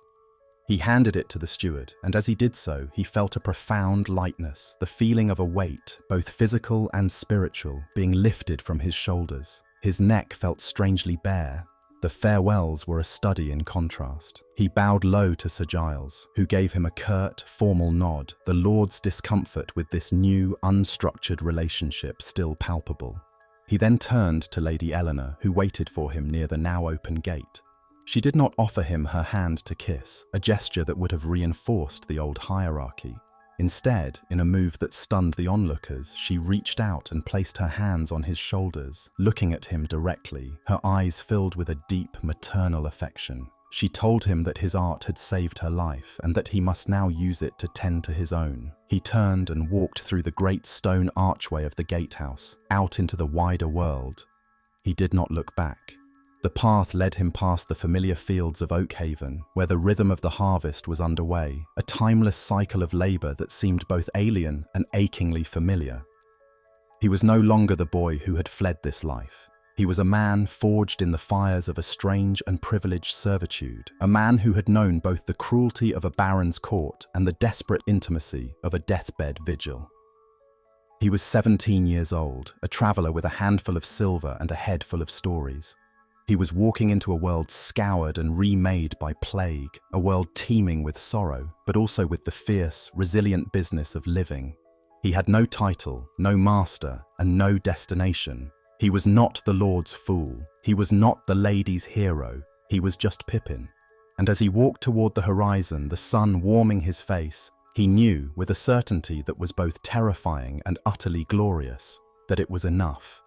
He handed it to the steward, and as he did so, he felt a profound lightness, the feeling of a weight, both physical and spiritual, being lifted from his shoulders. His neck felt strangely bare. The farewells were a study in contrast. He bowed low to Sir Giles, who gave him a curt, formal nod, the lord's discomfort with this new, unstructured relationship still palpable. He then turned to Lady Eleanor, who waited for him near the now open gate. She did not offer him her hand to kiss, a gesture that would have reinforced the old hierarchy. Instead, in a move that stunned the onlookers, she reached out and placed her hands on his shoulders, looking at him directly, her eyes filled with a deep maternal affection. She told him that his art had saved her life and that he must now use it to tend to his own. He turned and walked through the great stone archway of the gatehouse, out into the wider world. He did not look back. The path led him past the familiar fields of Oakhaven, where the rhythm of the harvest was underway, a timeless cycle of labor that seemed both alien and achingly familiar. He was no longer the boy who had fled this life. He was a man forged in the fires of a strange and privileged servitude, a man who had known both the cruelty of a baron's court and the desperate intimacy of a deathbed vigil. He was 17 years old, a traveller with a handful of silver and a head full of stories. He was walking into a world scoured and remade by plague, a world teeming with sorrow, but also with the fierce, resilient business of living. He had no title, no master, and no destination. He was not the Lord's fool. He was not the lady's hero. He was just Pippin. And as he walked toward the horizon, the sun warming his face, he knew, with a certainty that was both terrifying and utterly glorious, that it was enough.